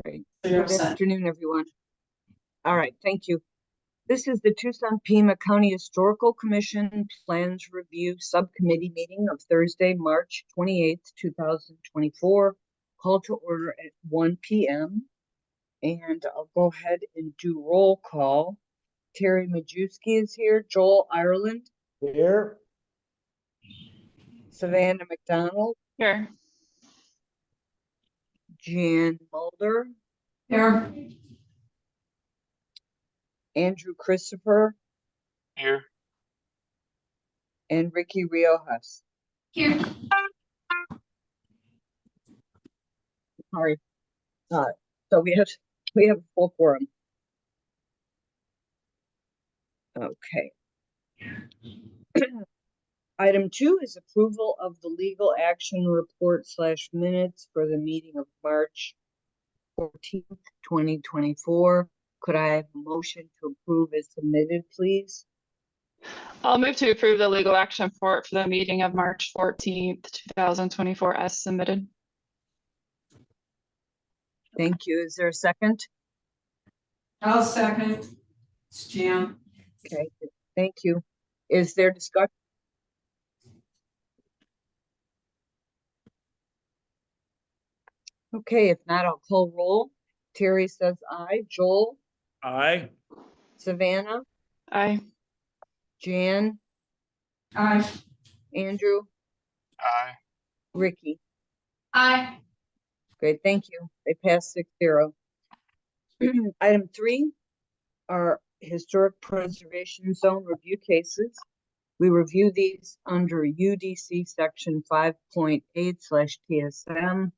Great. You're Good upset. afternoon, everyone. All right, thank you. This is the Tucson-Pima County Historical Commission Plans Review Subcommittee meeting of Thursday, March 28th, 2024. Call to order at 1 p.m. And I'll go ahead and do roll call. Terry Majewski is here. Joel Ireland. Here. Savannah McDonald. Here. Jan Mulder. Here. Andrew Christopher. Here. And Ricky Riojas. Here. Sorry. So we have a full quorum. Okay. Item 2 is approval of the legal action report / minutes for the meeting of March 14th, 2024. Could I have a motion to approve as submitted, please? I'll move to approve the legal action report for the meeting of March 14th, 2024 as submitted. Thank you. Is there a second? I'll second. It's Jan. Okay, thank you. Is there discussion? Okay, if not, I'll call roll. Terry says aye. Joel? Aye. Savannah? Aye. Jan? Aye. Andrew? Aye. Ricky? Aye. Great, thank you. They passed 6-0. Item 3 are historic preservation zone review cases. We review these under UDC section 5.8/TSM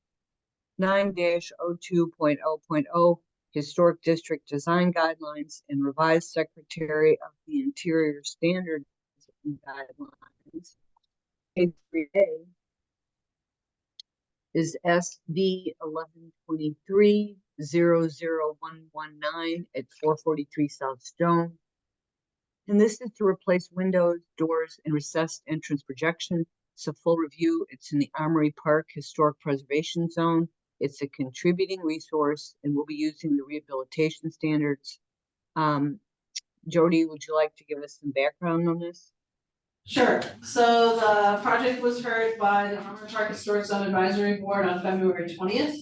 9-02.0.0 Historic District Design Guidelines and Revised Secretary of the Interior Standards and Guidelines. Case 3A is SB 1123-00119 at 443 South Stone. And this is to replace windows, doors, and recessed entrance projection. It's a full review. It's in the Armory Park Historic Preservation Zone. It's a contributing resource, and we'll be using the rehabilitation standards. Jody, would you like to give us some background on this? Sure. So the project was heard by the Armory Park Historic Zone Advisory Board on February 20th.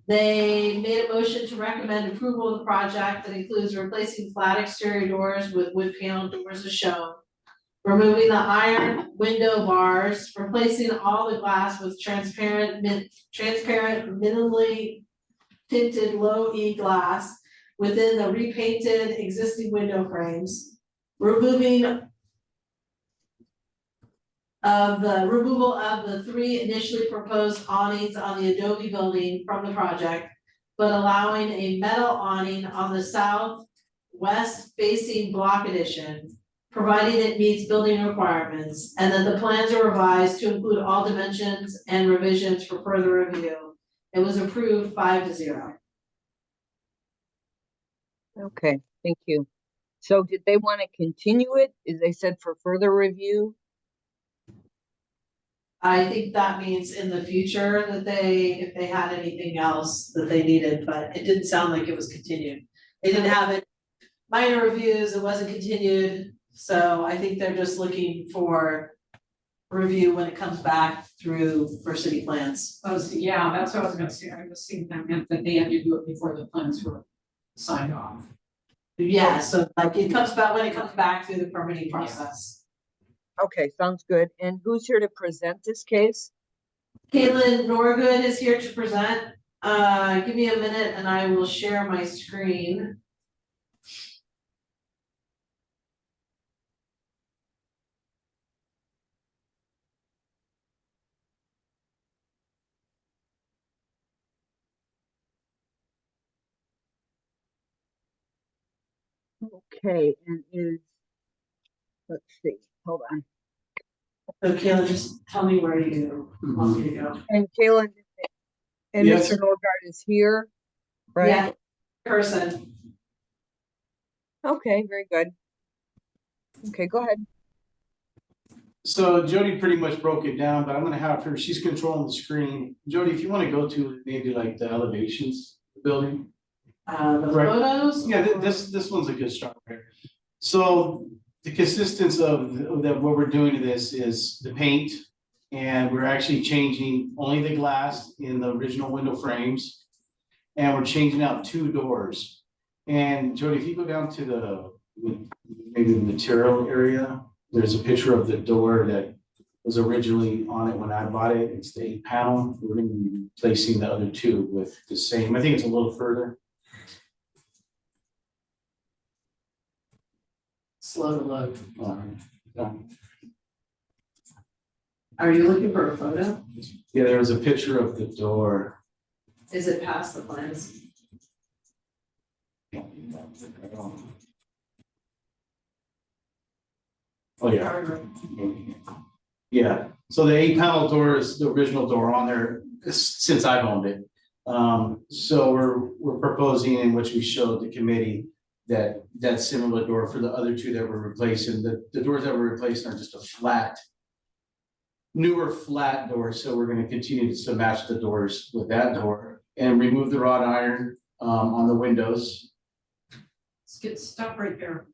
They made a motion to recommend approval of the project that includes replacing flat exterior doors with wood panel doors as shown, removing the iron window bars, replacing all the glass with transparent minimally tinted low E glass within the repainted existing window frames, removal of the 3 initially proposed awnings on the Adobe building from the project, but allowing a metal awning on the southwest facing block addition, providing it meets building requirements, and that the plans are revised to include all dimensions and revisions for further review. It was approved 5-0. Okay, thank you. So did they want to continue it? As they said, for further review? I think that means in the future that if they had anything else that they needed, but it didn't sound like it was continued. They didn't have it, minor reviews, it wasn't continued, so I think they're just looking for review when it comes back through for city plans. Oh, so yeah, that's what I was gonna say. I was thinking that meant that they had to do it before the plans were signed off. Yeah, so like it comes back when it comes back through the permitting process. Okay, sounds good. And who's here to present this case? Caitlin Norgood is here to present. Give me a minute and I will share my screen. Okay, and let's see, hold on. So Caitlin, just tell me where you want me to go. And Kaylin and Yes. Mr. Norgard is here, right? Yeah, person. Okay, very good. Okay, go ahead. So Jody pretty much broke it down, but I'm gonna have her, she's controlling the screen. Jody, if you wanna go to maybe like the elevations of the building. The Right. photos? Yeah, or- this one's a good start here. So the consistency of that, what we're doing to this is the paint. And we're actually changing only the glass in the original window frames. And we're changing out 2 doors. And Jody, if you go down to maybe the material area, there's a picture of the door that was originally on it when I bought it. It's the 8-panel. We're gonna be replacing the other 2 with the same. I think it's a little further. Slow to load. Yeah, Are you looking for a photo? there was a picture of the door. Is it past the plans? Oh, yeah. Yeah, so the 8-panel door is the original door on there since I've owned it. So we're proposing, in which we showed the committee, that similar door for the other 2 that we're replacing. The doors that we're replacing are just a flat, newer flat door, so we're gonna continue to match the doors with that door and remove the wrought iron on the windows. Stop right there.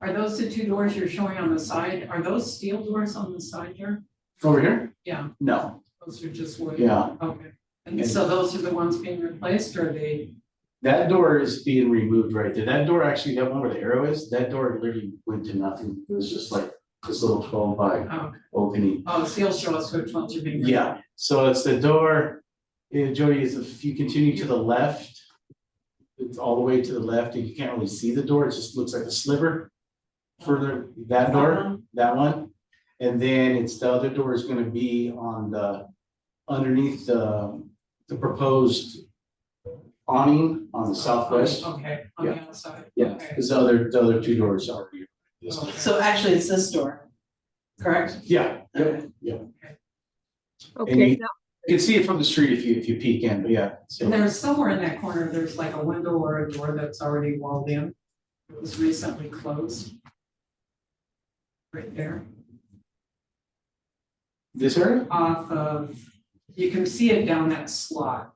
Are those the 2 doors you're showing on the side? Are those steel doors on the side there? Over here? Yeah, No, those are just wood. yeah, Okay, and so those are the ones being replaced, or they, that door is being removed right there. That door, actually, that one where the arrow is, that door literally went to nothing. It was just like this little 12 by oh, opening. oh, so you'll show us which ones are being. Yeah, so it's the door, Jody, is if you continue to the left, it's all the way to the left, and you can't really see the door, it just looks like a sliver. Further, that door, that one, and then it's the other door is gonna be on underneath the proposed awning on the southwest. Okay, on the Yeah. outside. Yeah, Okay. because the other 2 doors are here. Okay. So actually, it's this door, correct? Yeah, Okay. Okay, you- now, you can see it from the street if you peek in, but yeah, so. And there's somewhere in that corner, there's like a window or a door that's already walled in. It was recently closed. Right there, This area? off of, you can see it down that slot.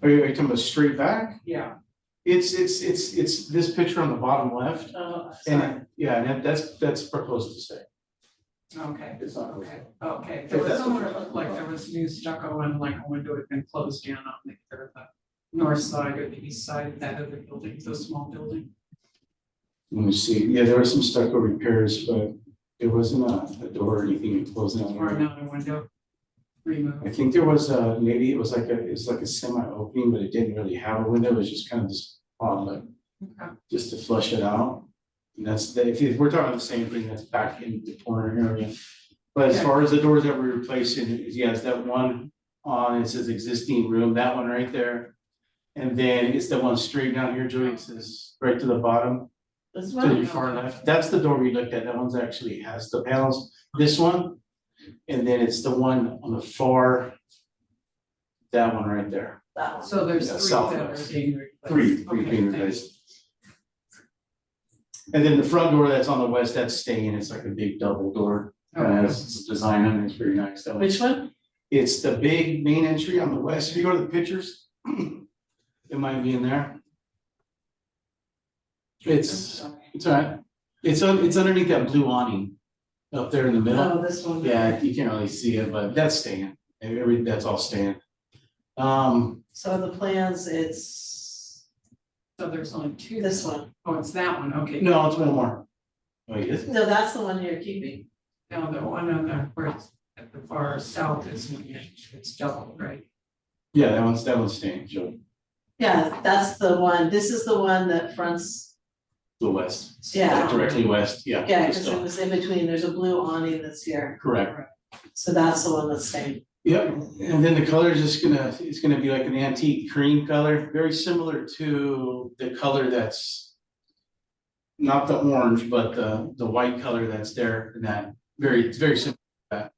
Are you talking about straight back? Yeah. It's this picture on the bottom left, Oh, sorry. and yeah, and that's proposed to stay. Okay, It's not. okay, okay. If There was that's somewhere what it you're looked like talking there was new stucco and like a window had been closed in on either the north side or the east side of that other building, the small building. Let me see, yeah, there were some stucco repairs, but there wasn't a door or anything closing on Or there. another window removed. I think there was maybe it's like a semi opening, but it didn't really have a window, it was just kind of this odd, like, Okay. just to flush it out. And that's, if we're talking the same thing, that's back in the corner area. But as Okay. far as the doors that we're replacing, yes, that one on, it says existing room, that one right there. And then it's the one straight down here, Joey, it says right to the bottom, This to one? your far left, that's the door we looked at, that one's actually has the panels, this one. And then it's the one on the far, that one right there, That one. So there's Yeah, 3 that southwest. are being replaced. three Okay, being thank you. replaced. And then the front door that's on the west, that's staying, it's like a big double door, Okay. it's design on it, it's pretty nice. That Which one? It's the big main entry on the west, if you go to the pictures, it might be in there. It's all right, it's underneath that blue awning up there in the middle. Oh, this one. Yeah, you can't really see it, but that's staying, that's all staying. So the plans, it's So there's only 2. this one. Oh, it's that one, okay. no, it's one more. Wait, is it? No, that's the one you're keeping. No, the one on the, where it's at the far south is when it's double, right? Yeah, that one's staying, Joe, Yeah, that's the one. This is the one that fronts, the west. Yeah. Directly west, yeah. yeah, just because it was in between. There's a blue awning that's here. Correct. So that's the one that's staying. Yep, and then the color is just it's gonna be like an antique cream color, very similar to the color that's not the orange, but the white color that's there, and that it's very similar to that.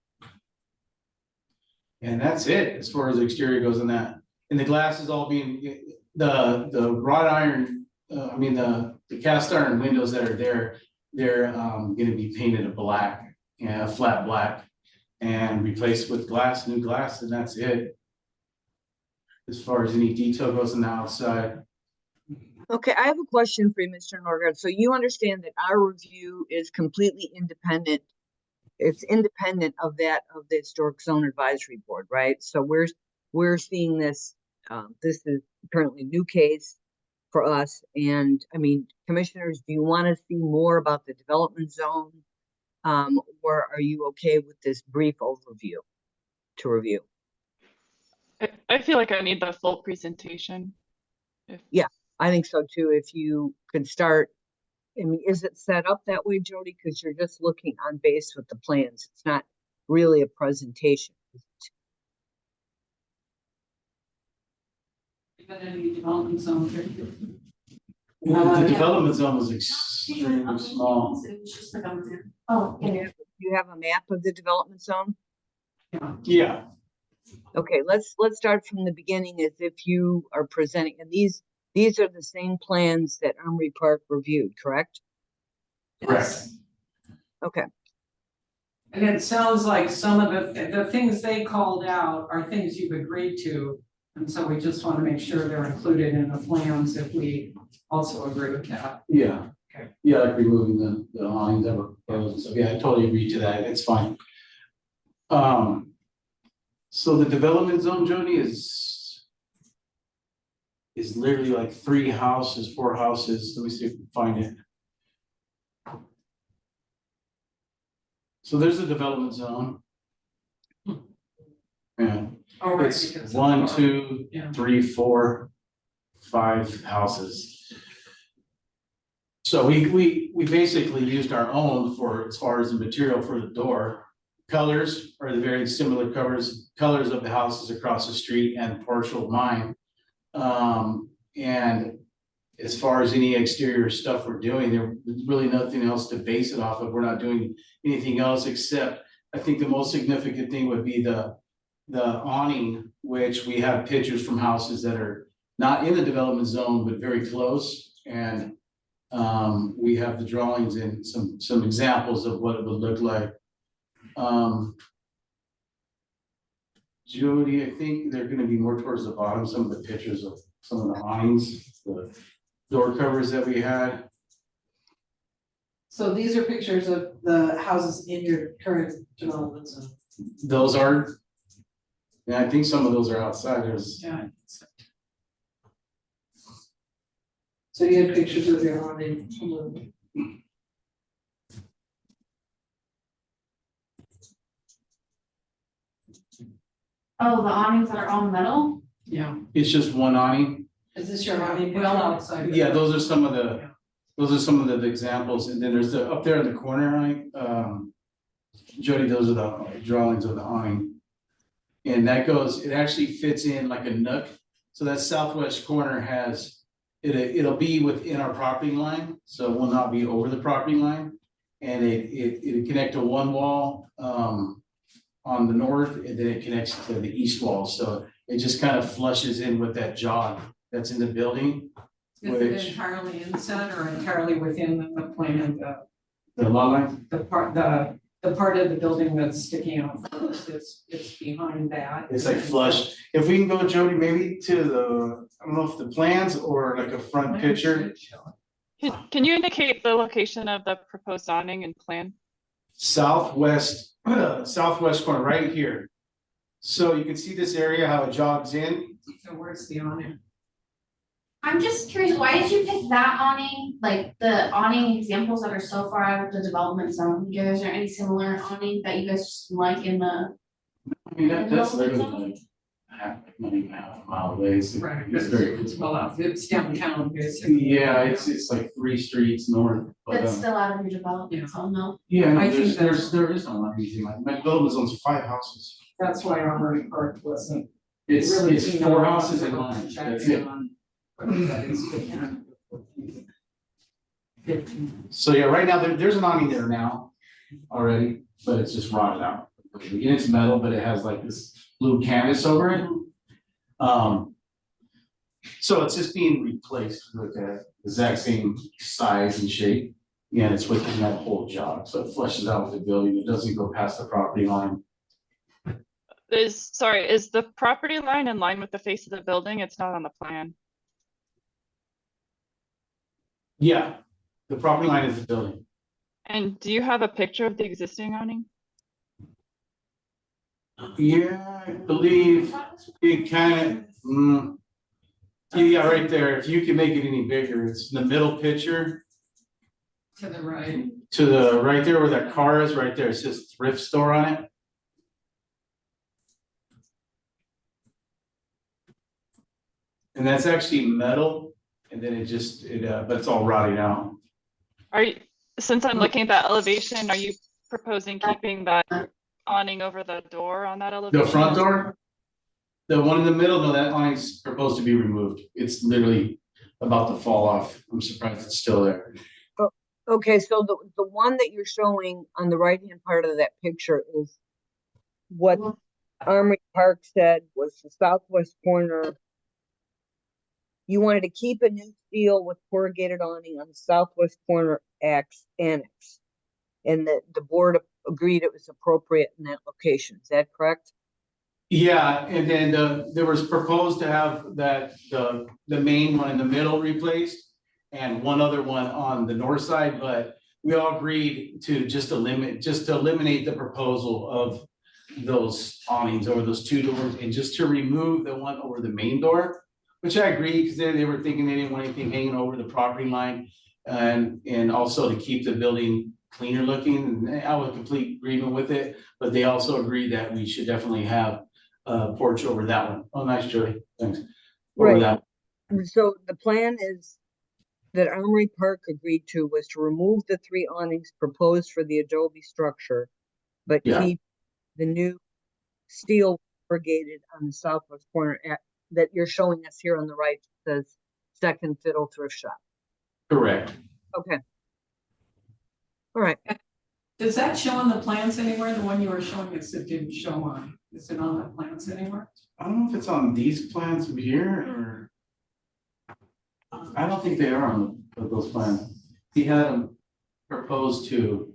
And that's it, as far as the exterior goes in that. And the glass is all being, the wrought iron, the cast iron windows that are there, they're gonna be painted a black, flat black. And replaced with glass, new glass, and that's it. as far as any detail goes on the outside. Okay, I have a question for you, Mr. Norgard. So you understand that our review is completely independent. It's independent of that of the Historic Zone Advisory Board, right? So we're seeing this, this is currently a new case for us. And I mean, commissioners, do you want to see more about the development zone? Or are you okay with this brief overview to review? I feel like I need the full presentation. I think so too. If you could start, I mean, is it set up that way, Jody? Because you're just looking on base with the plans. It's not really a presentation. Even any development zone. The Yeah. development zone was extremely small. It was just like over there. Oh, yeah. You have a map of the development zone? Yeah, Okay, let's start from the beginning as if you are presenting, and these are the same plans that Armory Park reviewed, correct? correct. Okay, And it sounds like some of the things they called out are things you've agreed to. And so we just want to make sure they're included in the plans if we also agree with that. Yeah. Okay. Yeah, like removing the lines that were proposed. So yeah, I totally agree to that. It's fine. So the development zone, Jody, is literally like 3 houses, 4 houses. Let me see if we can find it. So there's a development zone. And All right, it's because 1, it's- 2, Yeah. 3, 4, 5 houses. So we basically used our own for as far as the material for the door. Colors are the very similar colors of the houses across the street and partial of mine. And as far as any exterior stuff we're doing, there's really nothing else to base it off of. We're not doing anything else except, I think the most significant thing would be the awning, which we have pictures from houses that are not in the development zone, but very close. And we have the drawings and some examples of what it would look like. Jody, I think they're gonna be more towards the bottom, some of the pictures of some of the awnings, the door covers that we had. So these are pictures of the houses in your current development zone. Those are, and I think some of those are outside, there's, Yeah. So you had pictures of your awning. Oh, the awnings that are all metal? Yeah. it's just one awning. Is this your awning? Well picture? outside. Yeah, those are some of the examples, and then there's up there in the corner, Jody, those are the drawings of the awning. And that it actually fits in like a nook, so that southwest corner has, it'll be within our property line, so it will not be over the property line. And it'll connect to one wall, on the north, and then it connects to the east wall, so it just kind of flushes in with that jog that's in the building. Is it Which- entirely inside or entirely within the plan, The lot line? the part of the building that's sticking out first, it's behind that. It's like flush. If we can go, Jody, maybe to the, I don't know if the plans or like a front picture, Can you indicate the location of the proposed awning and plan? southwest corner, right here. So you can see this area, how it jogs in. So where's the awning? I'm just curious, why did you pick that awning, like the awning examples that are so far out of the development zone? Is there any similar awning that you guys just like in the? I mean, that's literally like not even half a mile away. It's very. It's well out, it's downtown, basically. Yeah, it's like 3 streets north, but, That's still out of your development yeah. zone, no? yeah, no, I think there is no one easy, my development zone's 5 houses. That's why Armory Park wasn't. It's really 4 houses in line, that's it. That is good. So yeah, right now, there's an awning there now already, but it's just rotted out. And it's metal, but it has like this blue canvas over it. So it's just being replaced with the exact same size and shape. Yeah, it's within that whole jog, so it flushes out with the building, it doesn't go past the property line. Is the property line in line with the face of the building? It's not on the plan. Yeah, the property line is the building. And do you have a picture of the existing awning? Yeah, I believe it kind of, yeah, right there. If you can make it any bigger, it's in the middle picture To the right. to the, right there where that car is, right there. It says thrift store on it. And that's actually metal, and then but it's all rotting out. Since I'm looking at that elevation, are you proposing keeping that awning over the door on that elevation? The front door? The one in the middle, no, that awning's proposed to be removed. It's literally about to fall off. I'm surprised it's still there. Okay, so the one that you're showing on the right-hand part of that picture is what Armory Park said was the southwest corner. You wanted to keep a new steel with corrugated awning on the southwest corner annex. And the board agreed it was appropriate in that location. Is that correct? Yeah, and then there was proposed to have the main one in the middle replaced and one other one on the north side, but we all agreed to just eliminate the proposal of those awnings over those two doors and just to remove the one over the main door, which I agree, because they were thinking they didn't want anything hanging over the property line, and also to keep the building cleaner looking. And I was in complete agreement with it, but they also agreed that we should definitely have a porch over that one. Oh, nice, Julie, thanks. Over Right. that. So the plan is that Armory Park agreed to was to remove the 3 awnings proposed for the adobe structure, but Yeah. keep the new steel corrugated on the southwest corner that you're showing us here on the right. Says Second Fiddle Thrift Shop. Correct. Okay. All right. Does that show on the plans anywhere? The one you were showing us, it didn't show on. Is it on the plans anywhere? I don't know if it's on these plans here or. I don't think they are on those plans. He had them proposed through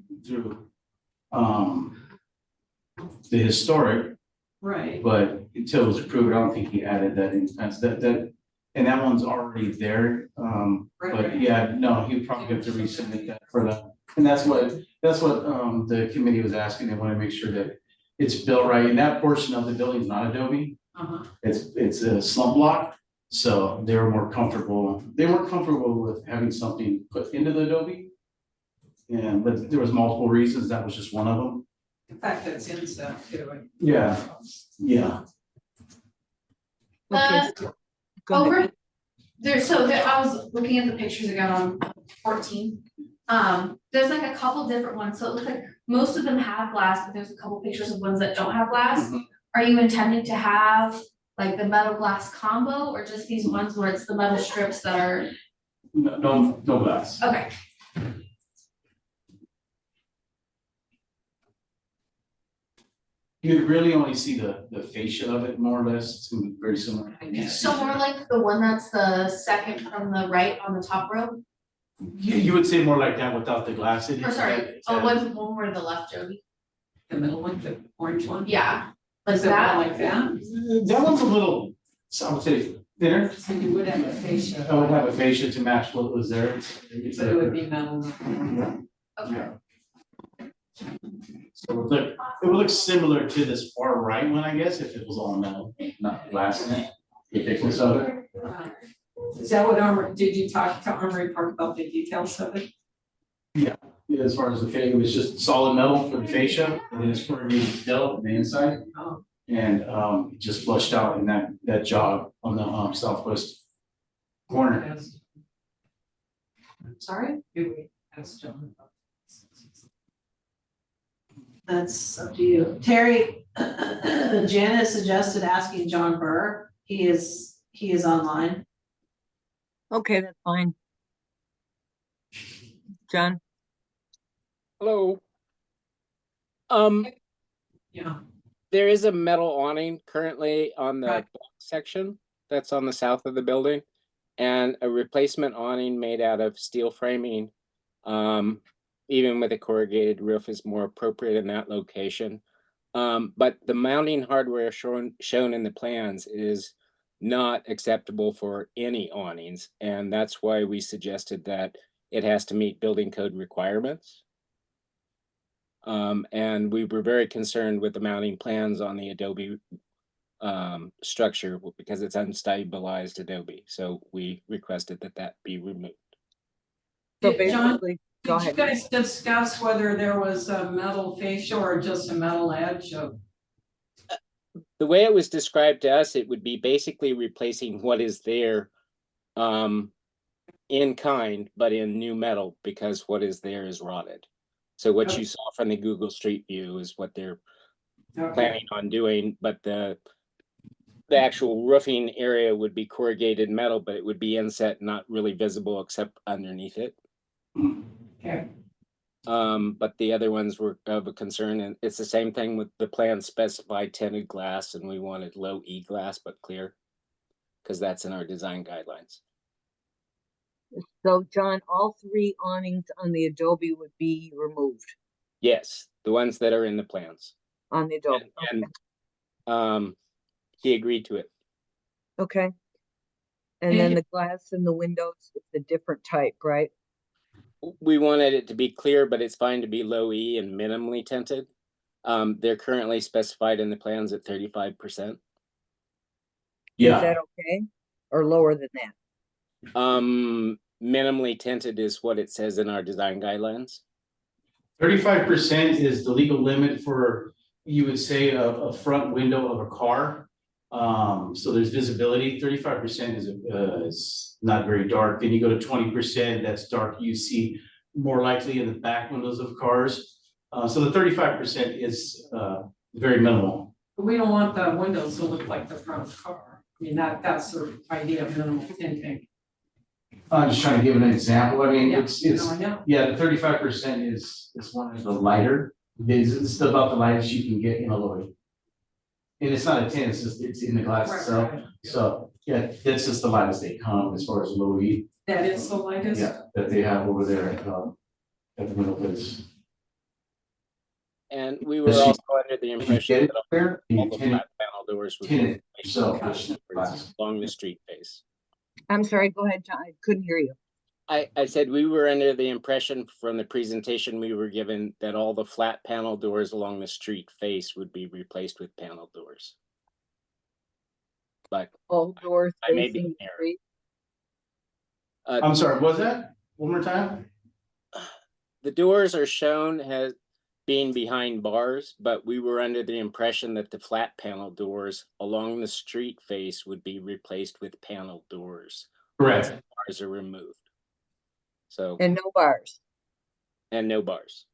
the historic, Right. but until it was approved, I don't think he added that in. That's and that one's already there. But yeah, no, he probably have to resubmit that for that. And that's what the committee was asking. They want to make sure that it's built right. And that portion of the building is not adobe. It's a slump block. So they were more comfortable. They weren't comfortable with having something put into the adobe. Yeah, but there was multiple reasons. That was just one of them. In fact, that's in stuff too. Yeah. Yeah. Okay. Go ahead. Over there, I was looking at the pictures again on 14. There's like a couple different ones, so it looks like most of them have glass, but there's a couple pictures of ones that don't have glass. Are you intending to have like the metal glass combo, or just these ones where it's the metal strips that are? No glass. Okay. You really only see the fascia of it, more or less. It's gonna be very similar. So more like the one that's the second from the right on the top row? You would say more like that without the glass in it. Or sorry, one more to the left, Jody. The middle one, the orange one? Yeah, like Is it more that. like that? That one's a little, so I would say thinner. So you would have a fascia. I would have a fascia to match what was there. But it would be metal. Okay. So it would look similar to this far right one, I guess, if it was all metal, not glass in it. The thickness of it. Is that what did you talk to Armory Park about the details of it? Yeah, as far as the fascia, it was just solid metal for the fascia, and then it's corrugated steel on the inside. Oh. And it just flushed out in that jog on the southwest corner. Sorry? That's John. That's up to you. Terry, Janet suggested asking John Burr. He is online. Okay, that's fine. John? Hello. Yeah. There is a metal awning currently on the Right. block section that's on the south of the building, and a replacement awning made out of steel framing. Even with a corrugated roof is more appropriate in that location. But the mounting hardware shown in the plans is not acceptable for any awnings, and that's why we suggested that it has to meet building code requirements. And we were very concerned with the mounting plans on the adobe structure because it's unstabilized adobe. So we requested that that be removed. So Yeah, John, basically, go Did you ahead. guys discuss whether there was a metal fascia or just a metal edge of? The way it was described to us, it would be basically replacing what is there in kind, but in new metal, because what is there is rotted. So what Okay. you saw from the Google Street View is what they're Okay, planning on doing, but the actual roofing area would be corrugated metal, but it would be inset, not really visible except underneath it. okay. But the other ones were of a concern, and it's the same thing with the plan specified tinted glass, and we wanted low E glass but clear, because that's in our design guidelines. So John, all three awnings on the adobe would be removed Yes, the ones that are in the plans. on the adobe. And he agreed to it. Okay. And then the glass in the windows, it's a different type, right? We wanted it to be clear, but it's fine to be low E and minimally tinted. They're currently specified in the plans at 35%. Is that okay? Or lower than that? Minimally tinted is what it says in our design guidelines. 35% is the legal limit for, you would say, a front window of a car. So there's visibility. 35% is not very dark. Then you go to 20%, that's dark. You see more likely in the back windows of cars. So the 35% is very minimal. We don't want the windows to look like the front of the car. I mean, that's the idea of minimal tinting. I'm just trying to give an example. I mean, Yeah, it's no, I know. yeah, the 35% is one of the lighter. It's about the lightest you can get in a Lloyd. And it's not a tint, it's just, it's in the glass Right, itself. right. So, yeah, that's just the lightest they come as far as low E. That is the lightest? Yeah, that they have over there at the middle place. And we were Does she- also under the impression Get it that there? all the flat panel doors would Tint it be yourself. along the street face. I'm sorry, go ahead, John. I couldn't hear you. I said we were under the impression from the presentation we were given that all the flat panel doors along the street face would be replaced with panel doors. But All doors I may be facing in the error. street. I'm sorry, what was that? One more time? The doors are shown as being behind bars, but we were under the impression that the flat panel doors along the street face would be replaced with panel doors. once Correct. the bars are removed. So, And no bars. and no bars.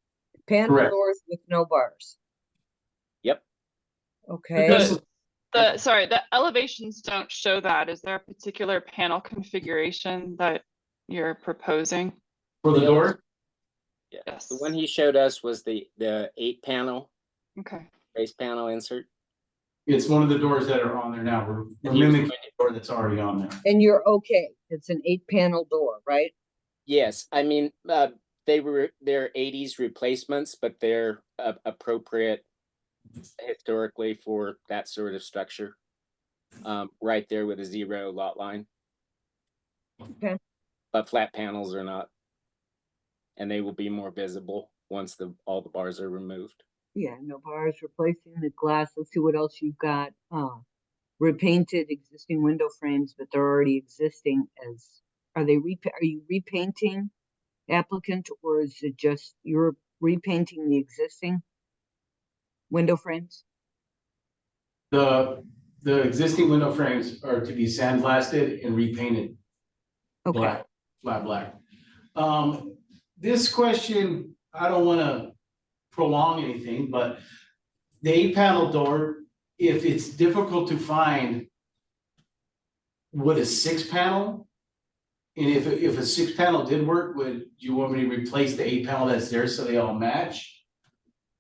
Panel Correct. doors with no bars. Yep. Okay. Because- Sorry, the elevations don't show that. Is there a particular panel configuration that you're proposing? For the door? Yes. The one he showed us was the 8 panel Okay. base panel insert. It's one of the doors that are on there now. We're And he was mimicking going the door that's already on there. And you're okay. It's an 8-panel door, right? Yes, I mean, they're 80s replacements, but they're appropriate historically for that sort of structure. Right there with a 0 lot line. Okay. But flat panels are not. And they will be more visible once all the bars are removed. Yeah, no bars, replacing the glass. Let's see what else you've got. Repainted existing window frames, but they're already existing as, are you repainting, applicant, or is it just you're repainting the existing window frames? The existing window frames are to be sandblasted and repainted Okay, black, flat black. This question, I don't wanna prolong anything, but the 8-panel door, if it's difficult to find what a 6-panel, and if a 6-panel did work, would you want me to replace the 8-panel that's there so they all match?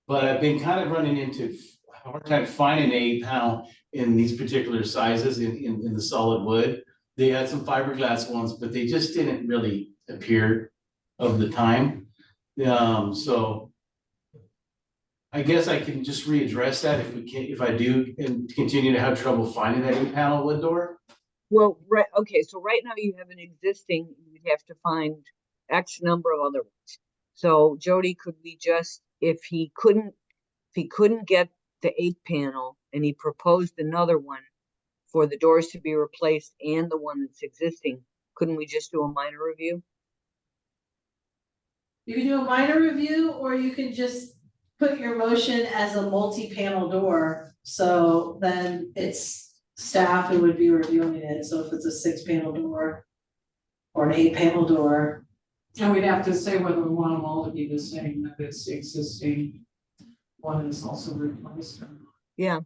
But I've been kind of running into a hard time finding an 8-panel in these particular sizes in the solid wood. They had some fiberglass ones, but they just didn't really appear of the time. So I guess I can just readdress that if I do and continue to have trouble finding that 8-panel wood door. Well, right, okay, so right now you have an existing, you'd have to find X number of other ones. So Jody, could we just, if he couldn't get the 8-panel and he proposed another one for the doors to be replaced and the one that's existing, couldn't we just do a minor review? You can do a minor review, or you can just put your motion as a multi-panel door, so then it's staff who would be reviewing it, so if it's a 6-panel door or an 8-panel door. And we'd have to say whether we want them all to be the same, that it's the existing one is also replaced or not. Yeah.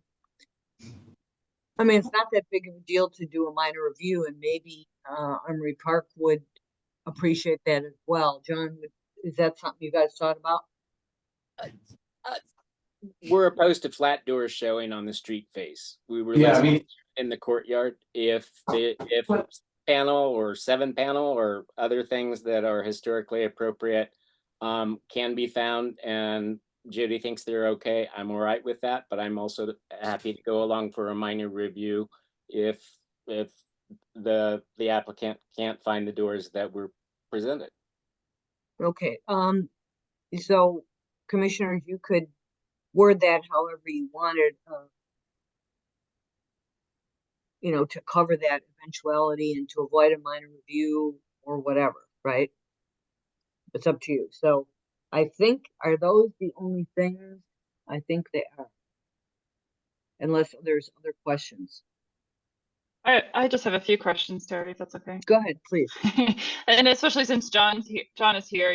I mean, it's not that big of a deal to do a minor review, and maybe Emery Park would appreciate that as well. John, is that something you guys thought about? We're opposed to flat doors showing on the street face. We were Yeah, I less mean, in the courtyard. If panel or 7-panel or other things that are historically appropriate can be found, and Judy thinks they're okay, I'm all right with that, but I'm also happy to go along for a minor review if the applicant can't find the doors that were presented. Okay, so commissioners, you could word that however you wanted, you know, to cover that eventuality and to avoid a minor review or whatever, right? It's up to you. So I think, are those the only things? I think they are. Unless there's other questions. I just have a few questions, Terry, if that's okay. Go ahead, please. And especially since John is here,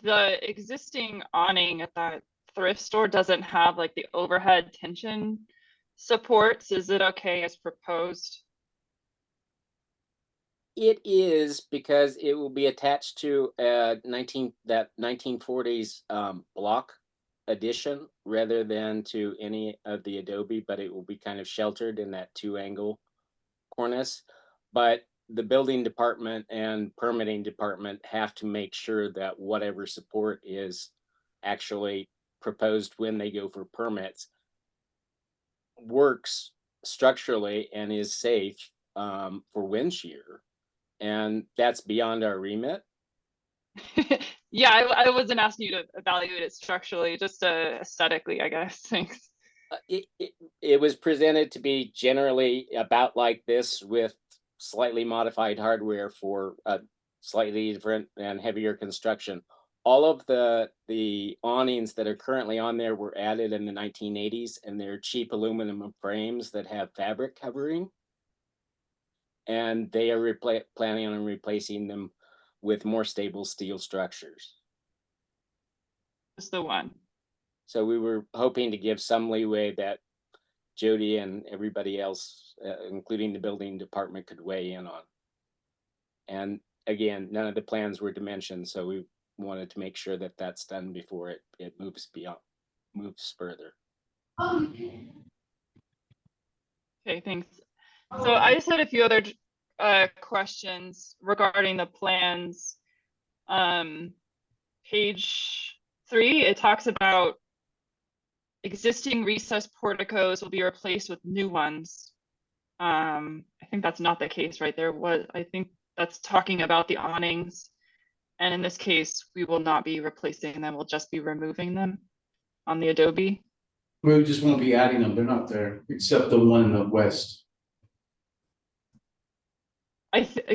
the existing awning at that thrift store doesn't have like the overhead tension supports. Is it okay as proposed? It is, because it will be attached to that 1940s block addition rather than to any of the adobe, but it will be kind of sheltered in that 2-angle cornice. But the building department and permitting department have to make sure that whatever support is actually proposed when they go for permits works structurally and is safe for wind shear. And that's beyond our remit. Yeah, I wasn't asking you to evaluate it structurally, just aesthetically, I guess. Thanks. It was presented to be generally about like this with slightly modified hardware for a slightly different and heavier construction. All of the awnings that are currently on there were added in the 1980s, and they're cheap aluminum frames that have fabric covering. And they are planning on replacing them with more stable steel structures. Just the one. So we were hoping to give some leeway that Jody and everybody else, including the building department, could weigh in on. And again, none of the plans were dimensioned, so we wanted to make sure that that's done before it moves further. Okay, thanks. So I just had a few other questions regarding the plans. Page 3, it talks about existing recessed porticos will be replaced with new ones. I think that's not the case right there. I think that's talking about the awnings. And in this case, we will not be replacing them. We'll just be removing them on the adobe. We just won't be adding them. They're not there, except the one in the west.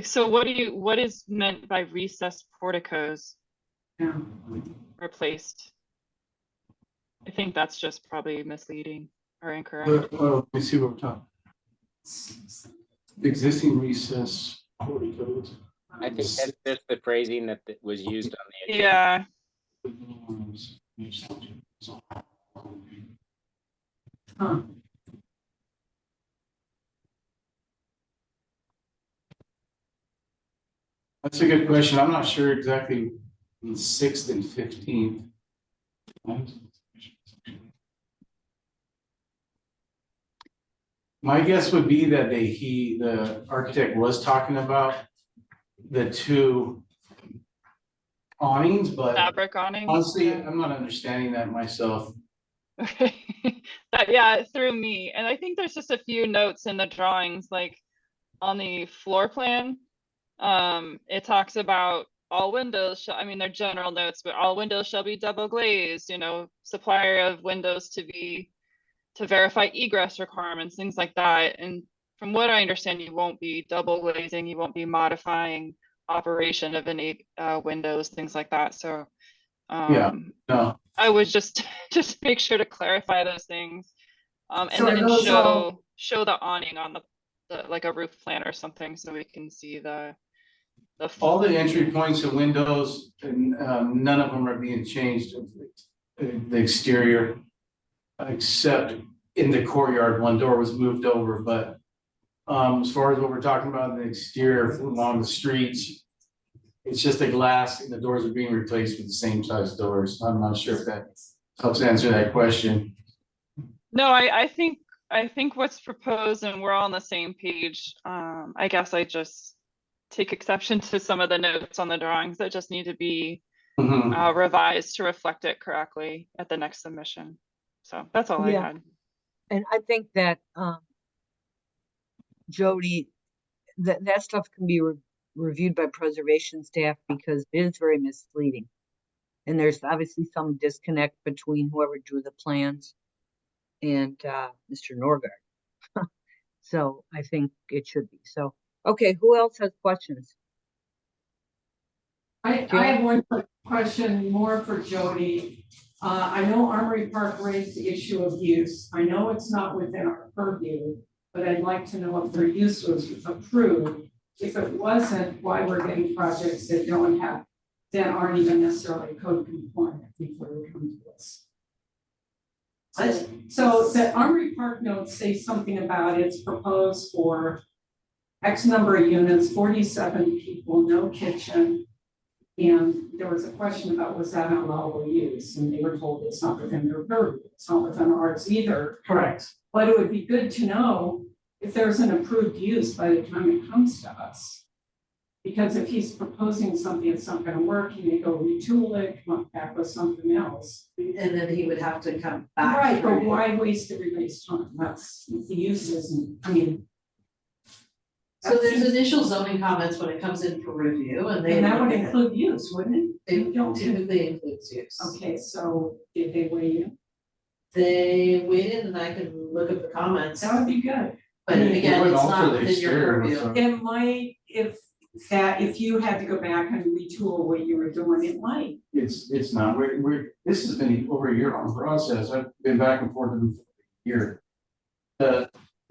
So what is meant by recessed porticos? Yeah. Replaced? I think that's just probably misleading or incorrect. Let me see what we're talking. Existing recess porticos. I think that's just the phrasing that was used on the agenda. Yeah. Huh. That's a good question. I'm not sure exactly in 6th and 15th. My guess would be that the architect was talking about the two awnings, but fabric awnings. honestly, Yeah. I'm not understanding that myself. Okay. Yeah, it threw me. And I think there's just a few notes in the drawings, like on the floor plan. It talks about all windows shall, I mean, they're general notes, but all windows shall be double glazed, supplier of windows to verify egress requirements, things like that. And from what I understand, you won't be double glazing, you won't be modifying operation of any windows, things like that. So No, I would just make sure to clarify those things. And So then are those all- show the awning on the like a roof plan or something so we can see the all the entry points and windows, and none of them are being changed. The exterior, except in the courtyard, one door was moved over, but as far as what we're talking about in the exterior along the streets, it's just the glass and the doors are being replaced with the same size doors. I'm not sure if that helps answer that question. No, I think what's proposed and we're all on the same page. I guess I just take exception to some of the notes on the drawings that just need to be revised to reflect it correctly at the next submission. So that's all I Yeah. had. And I think that, Jody, that stuff can be reviewed by preservation staff because it is very misleading. And there's obviously some disconnect between whoever drew the plans and Mr. Norgard. So I think it should be. So, okay, who else has questions? I have one quick question more for Jody. I know Armory Park raised the issue of use. I know it's not within our purview, but I'd like to know if their use was approved. If it wasn't, why we're getting projects that aren't even necessarily code compliant before they come to us. So the Armory Park notes say something about it's proposed for X number of units, 47 people, no kitchen. And there was a question about, was that an allowable use? And they were told it's not within their purview, it's not within ours either. Correct. But it would be good to know if there's an approved use by the time it comes to us. Because if he's proposing something that's not gonna work, he may go retool it, come back with something else. And then he would have to come back. Right, but why waste everybody's time? That's, if the use isn't, I mean. So there's initial zoning comments when it comes in for review and they. And that would include use, wouldn't it? It typically includes use. Okay, so did they weigh in? They waited and I can look at the comments, That would be good. but again, it's not within your purview. It might, if you had to go back and retool what you were doing, it might. It's not, this has been over a year long process. I've been back and forth for a year. The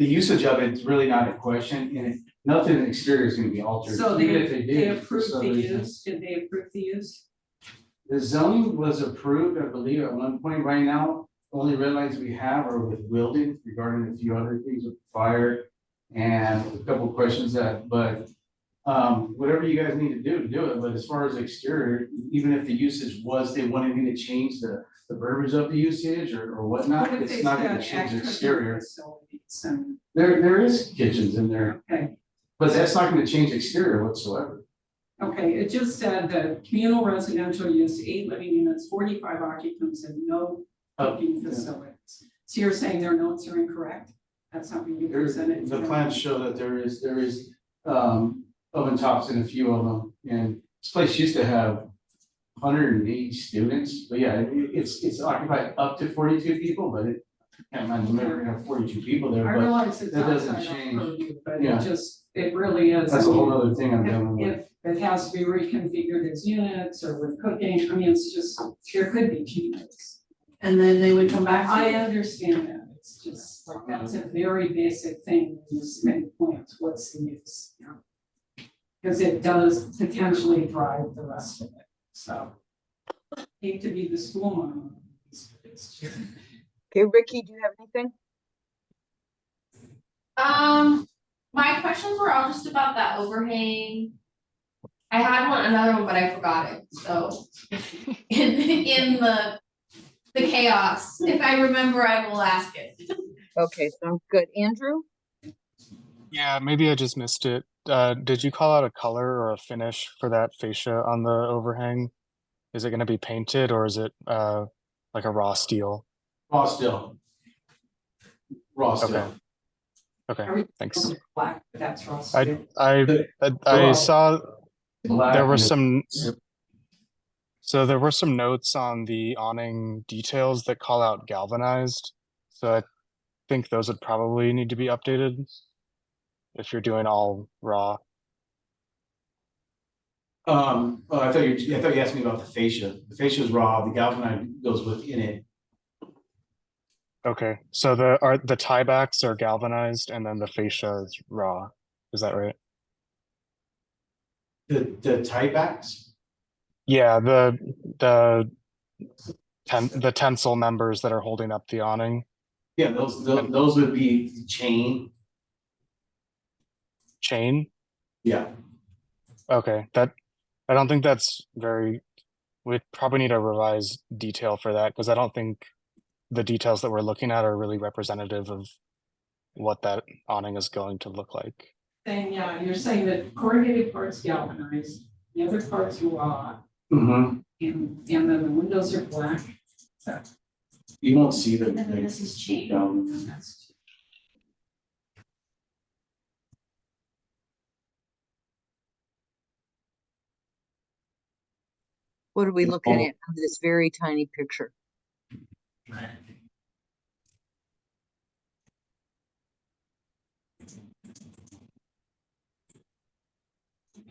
usage of it's really not a question, and nothing in the exterior is gonna be altered. So even they if they they did. for approved some the reason. use, did they approve the use? The zoning was approved, I believe, at one point. Right now, only red lights we have are with Wilden regarding a few other things with fire and a couple of questions but whatever you guys need to do it. But as far as exterior, even if the usage was, they wanted me to change the verbiage of the usage or whatnot, What if it's they've not got gonna change the extra exterior. facilities and- There is kitchens in there, Okay, but that's not gonna change exterior whatsoever. okay, it just said that communal residential use, 8 living units, 45 occupants and no cooking Yeah. facilities. So you're saying their notes are incorrect? That's something you presented? to The them? plans show that there is oven tops in a few of them, and this place used to have 180 students, but yeah, it's occupied up to 42 people, but it can't imagine we're gonna have 42 people there, I but realize it's that doesn't outside our change. purview, but Yeah. it really is. that's I a whole mean, other thing I'm dealing with. If it has to be reconfigured as units or with cooking, I mean, it's just, there could be changes. And then they would come back to I you. understand that, it's just like, that's a very basic thing when you submit plans, what's the use? Because it does potentially drive the rest of it, so. Hate to be the school mom. Okay, Ricky, do you have anything? My questions were all just about that overhang. I had another one, but I forgot it, so. In the chaos, if I remember, I will ask it. Okay, sounds good. Andrew? Yeah, maybe I just missed it. Did you call out a color or a finish for that fascia on the overhang? is it gonna be painted or is it like a raw steel? Raw steel. Raw steel. Okay, Everything thanks. is black, but that's raw I steel. I saw Black there were and- some so there were some notes on the awning details that call out galvanized. So I think those would probably need to be updated if you're doing all raw. I thought you asked me about the fascia. The fascia is raw, the galvanized goes within it. Okay, so the tiebacks are galvanized and then the fascia is raw. Is that right? The tiebacks? Yeah, the tensile members that are holding up the awning. Yeah, those would be chain. Chain. Yeah. Okay, I don't think that's very. We'd probably need a revised detail for that because I don't think the details that we're looking at are really representative of what that awning is going to look like. Then, yeah, you're saying that corrugated parts galvanized, the other parts are raw, Mm-hmm. and then the windows are black. You won't see the. And then this is cheap. That's- What are we looking at on this very tiny picture?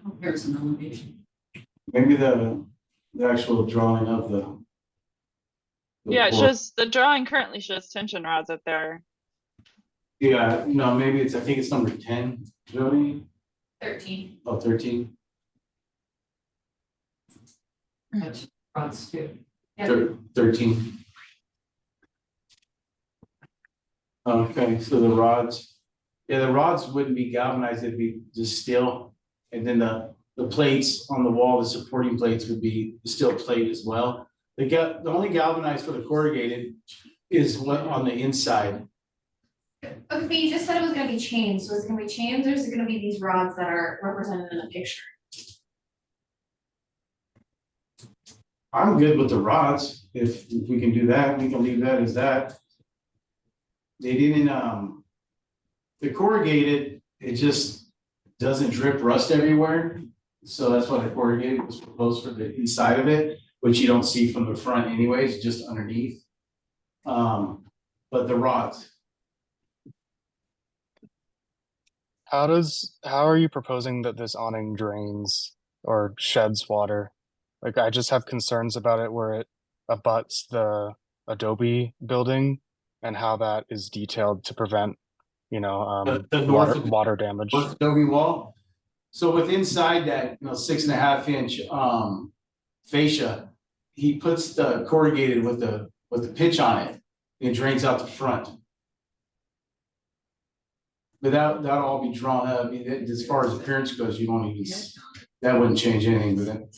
Oh, here's an elevation. Maybe the actual drawing of the. Yeah, it shows, the drawing currently shows tension rods up there. Yeah, no, maybe I think it's number 10, Jody, 13. oh, 13, That's rods too. Yeah. 13. Okay, so the rods, yeah, the rods wouldn't be galvanized, it'd be just steel. And then the plates on the wall, the supporting plates would be steel plate as well. The only galvanized for the corrugated is what on the inside. Okay, but you just said it was gonna be chains, so is it gonna be chains or is it gonna be these rods that are represented in the picture? I'm good with the rods, if we can do that, we can leave that as that. They didn't, the corrugated, it just doesn't drip rust everywhere. So that's why the corrugated was proposed for the inside of it, which you don't see from the front anyways, just underneath. But the rods, How are you proposing that this awning drains or sheds water? Like I just have concerns about it where it abuts the Adobe building and how that is detailed to prevent, the north of water damage. north adobe wall. So with inside that, 6.5 inch fascia, he puts the corrugated with the pitch on it. It drains out the front. But that'll all be drawn up. I mean, as far as appearance goes, you don't even, that wouldn't change anything with it.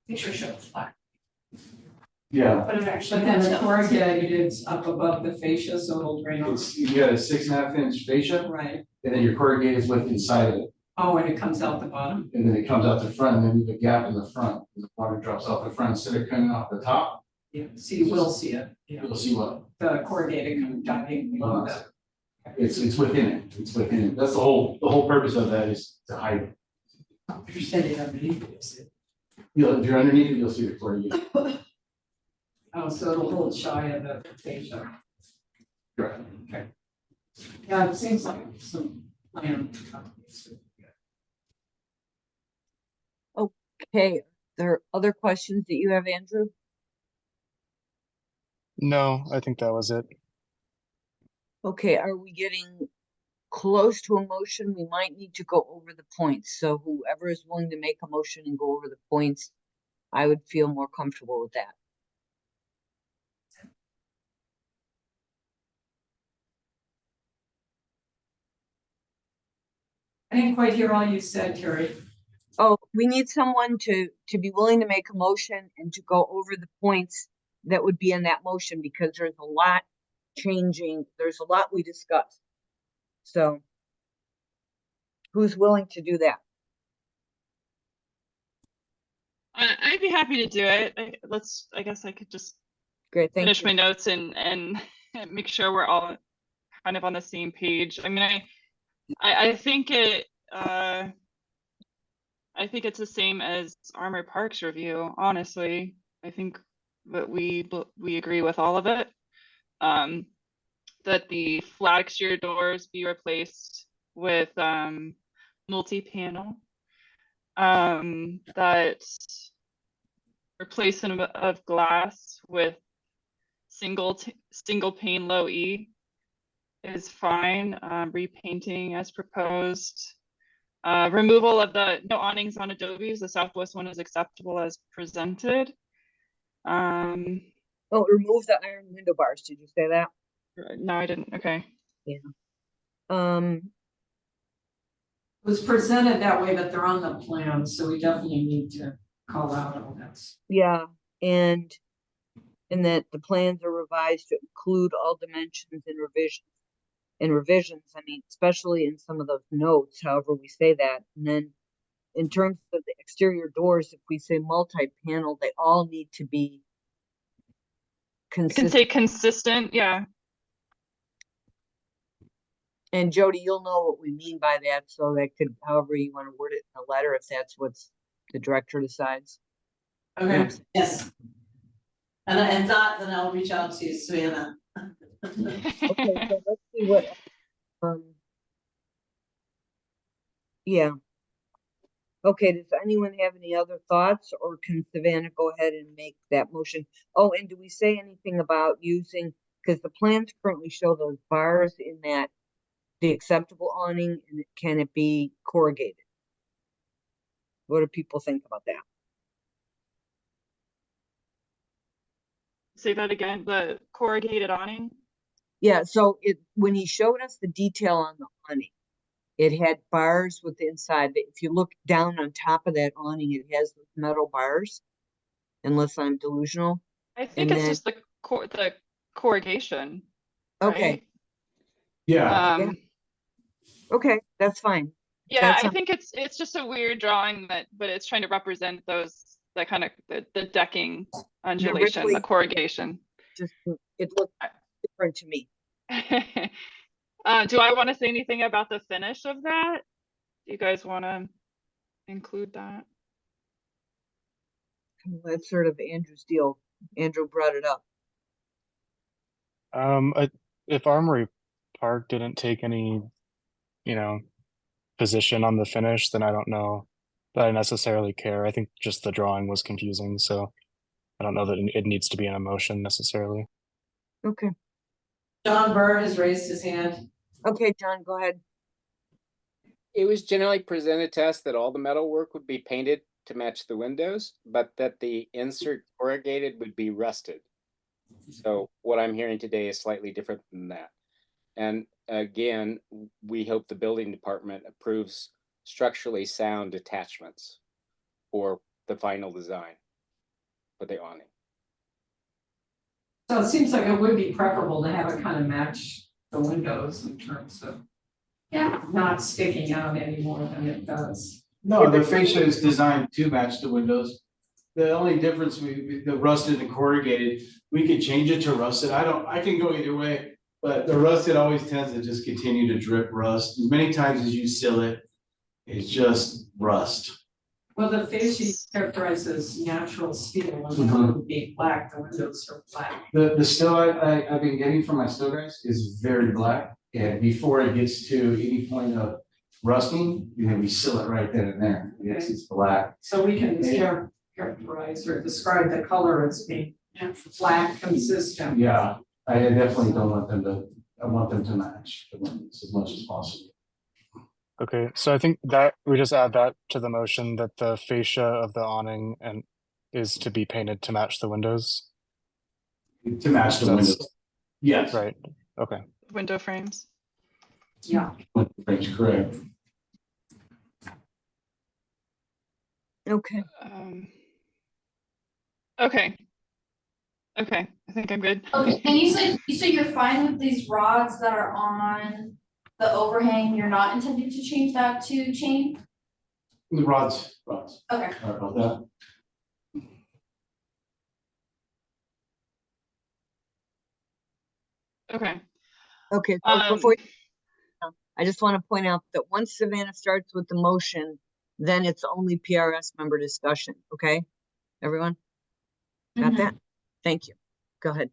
Picture shows black, Yeah, but it But actually. then the tilts. corrugated is up above the fascia, so it'll drain off. you got a 6.5 inch fascia, Right. and then your corrugated is with inside of it. Oh, and it comes out the bottom. And then it comes out the front, and then there's a gap in the front, and the water drops off the front instead of coming off the top. Yeah, so you will see it. Yeah. You'll see what, The corrugated kind of diving. it's within it, it's within it. That's the whole purpose of that is to hide it. If you're standing underneath it, you'll see it. If you're underneath it, you'll see the corrugated. Oh, so it'll hold shy of the fascia. Correct. Okay. Yeah, it seems like some plan. Okay, there are other questions that you have, Andrew? No, I think that was it. Okay, are we getting close to a motion? We might need to go over the points. So whoever is willing to make a motion and go over the points, I would feel more comfortable with that. I didn't quite hear all you said, Terry. Oh, we need someone to be willing to make a motion and to go over the points that would be in that motion because there's a lot changing. There's a lot we discussed. So who's willing to do that? I'd be happy to do it. I guess I could just Great, thank finish you. my notes and make sure we're all kind of on the same page. I mean, I think I think it's the same as Armor Parks review, honestly. I think that we agree with all of it. That the flat exterior doors be replaced with multi-panel. That replacement of glass with single pane low E is fine. Repainting as proposed. Removal of the no awnings on Adobe's. The Southwest one is acceptable as presented. Oh, remove the iron window bars. Did you say that? No, I didn't. Okay. Yeah. It was presented that way, but they're on the plan, so we definitely need to call out all this. Yeah, and that the plans are revised to include all dimensions and revisions. I mean, especially in some of those notes, however we say that. And then in terms of the exterior doors, if we say multi-panel, they all need to be I can consistent. say consistent, yeah. And Jody, you'll know what we mean by that, so that could, however you want to word it in a letter, if that's what's the director decides. Okay, yes. And if not, then I'll reach out to you, Savannah. Okay, so let's see what, yeah. Okay, does anyone have any other thoughts, or can Savannah go ahead and make that motion? Oh, and do we say anything about using, because the plans currently show those bars in that, the acceptable awning, and can it be corrugated? What do people think about that? Say that again, the corrugated awning? Yeah, so when he showed us the detail on the awning, it had bars with the inside. If you look down on top of that awning, it has those metal bars, unless I'm delusional. I think And it's then- just the corrugation. Okay, right? Yeah, okay, that's fine. Yeah, That's I not- think it's just a weird drawing but it's trying to represent that kind of the decking undulation, the Ripley- corrugation. Just, it looked different to me. Do I want to say anything about the finish of that? Do you guys want to include that? That's sort of Andrew's deal. Andrew brought it up. If Armory Park didn't take any, position on the finish, then I don't know that I necessarily care. I think just the drawing was confusing, so I don't know that it needs to be an emotion necessarily. Okay, John Burr has raised his hand. okay, John, go ahead. It was generally presented to us that all the metal work would be painted to match the windows, but that the insert corrugated would be rusted. So what I'm hearing today is slightly different than that. And again, we hope the building department approves structurally sound attachments for the final design for the awning. So it seems like it would be preferable to have it kind of match the windows in terms of not sticking out any more than it does. no, the fascia is designed to match the windows. The only difference, the rusted and corrugated, we could change it to rusted. I can go either way, but the rusted always tends to just continue to drip rust. As many times as you seal it, it's just rust. Well, the fascia characterizes natural steel and it would be black, the windows are black. The still I've been getting from my still guys is very black, and before it gets to any point of rusting, we seal it right then and there. It's black. So we can characterize or describe the color as being black, consistent. Yeah, I definitely don't want them to, I want them to match the windows as much as possible. Okay, so I think that we just add that to the motion that the fascia of the awning is to be painted to match the windows. To match the That's- windows. Yes. Right, okay. Window frames. Yeah. That's correct. Okay, Okay. Okay, I think I'm good. Okay, and you said you're fine with these rods that are on the overhang, you're not intending to change that to chain? The rods. Okay. Sorry about that. Okay. Okay, so Um, before, I just want to point out that once Savannah starts with the motion, then it's only PRS member discussion, okay? Everyone? Got that? Thank you. Go ahead.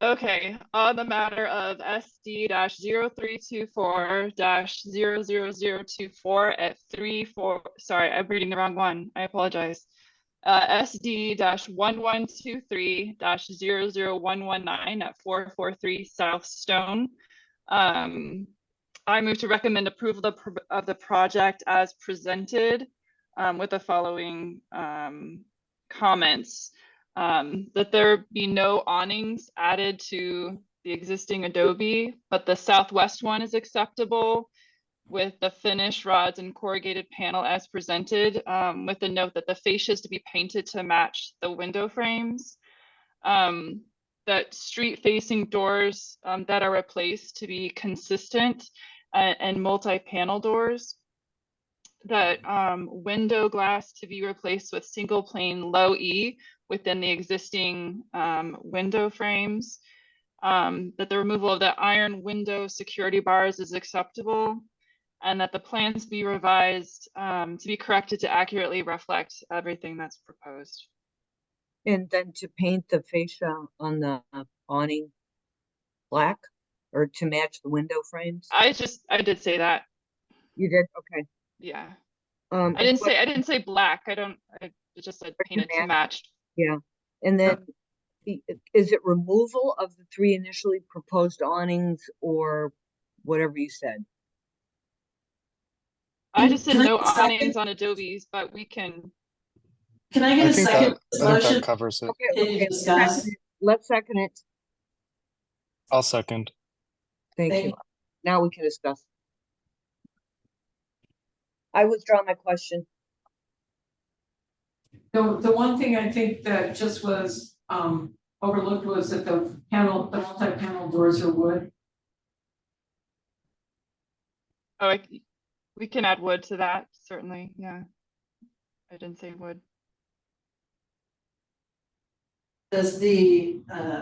okay, on the matter of SD-0324-00024 at 34, sorry, I'm reading the wrong one. I apologize. SD-1123-00119 at 443 South Stone. I move to recommend approval of the project as presented with the following comments. That there be no awnings added to the existing adobe, but the southwest one is acceptable with the finished rods and corrugated panel as presented, with the note that the fascias to be painted to match the window frames. That street facing doors that are replaced to be consistent and multi-panel doors. That window glass to be replaced with single pane low E within the existing window frames. That the removal of the iron window security bars is acceptable, and that the plans be revised to be corrected to accurately reflect everything that's proposed. And then to paint the fascia on the awning black or to match the window frames? I did say that. You did? Okay. Yeah. And I didn't say black. I just said painted to match. Yeah. And then is it removal of the 3 initially proposed awnings or whatever you said? I just said Can I no get a second? awnings on Adobes, but we can. Can I get I a think second I think motion? that covers it. Okay, Can you okay, discuss? let's second it. I'll second. Thank Thank you. Now we can discuss. I withdraw my question. The one thing I think that just was overlooked was that the multi-panel doors are wood. Oh, we can add wood to that, certainly, yeah. I didn't say wood. Does the,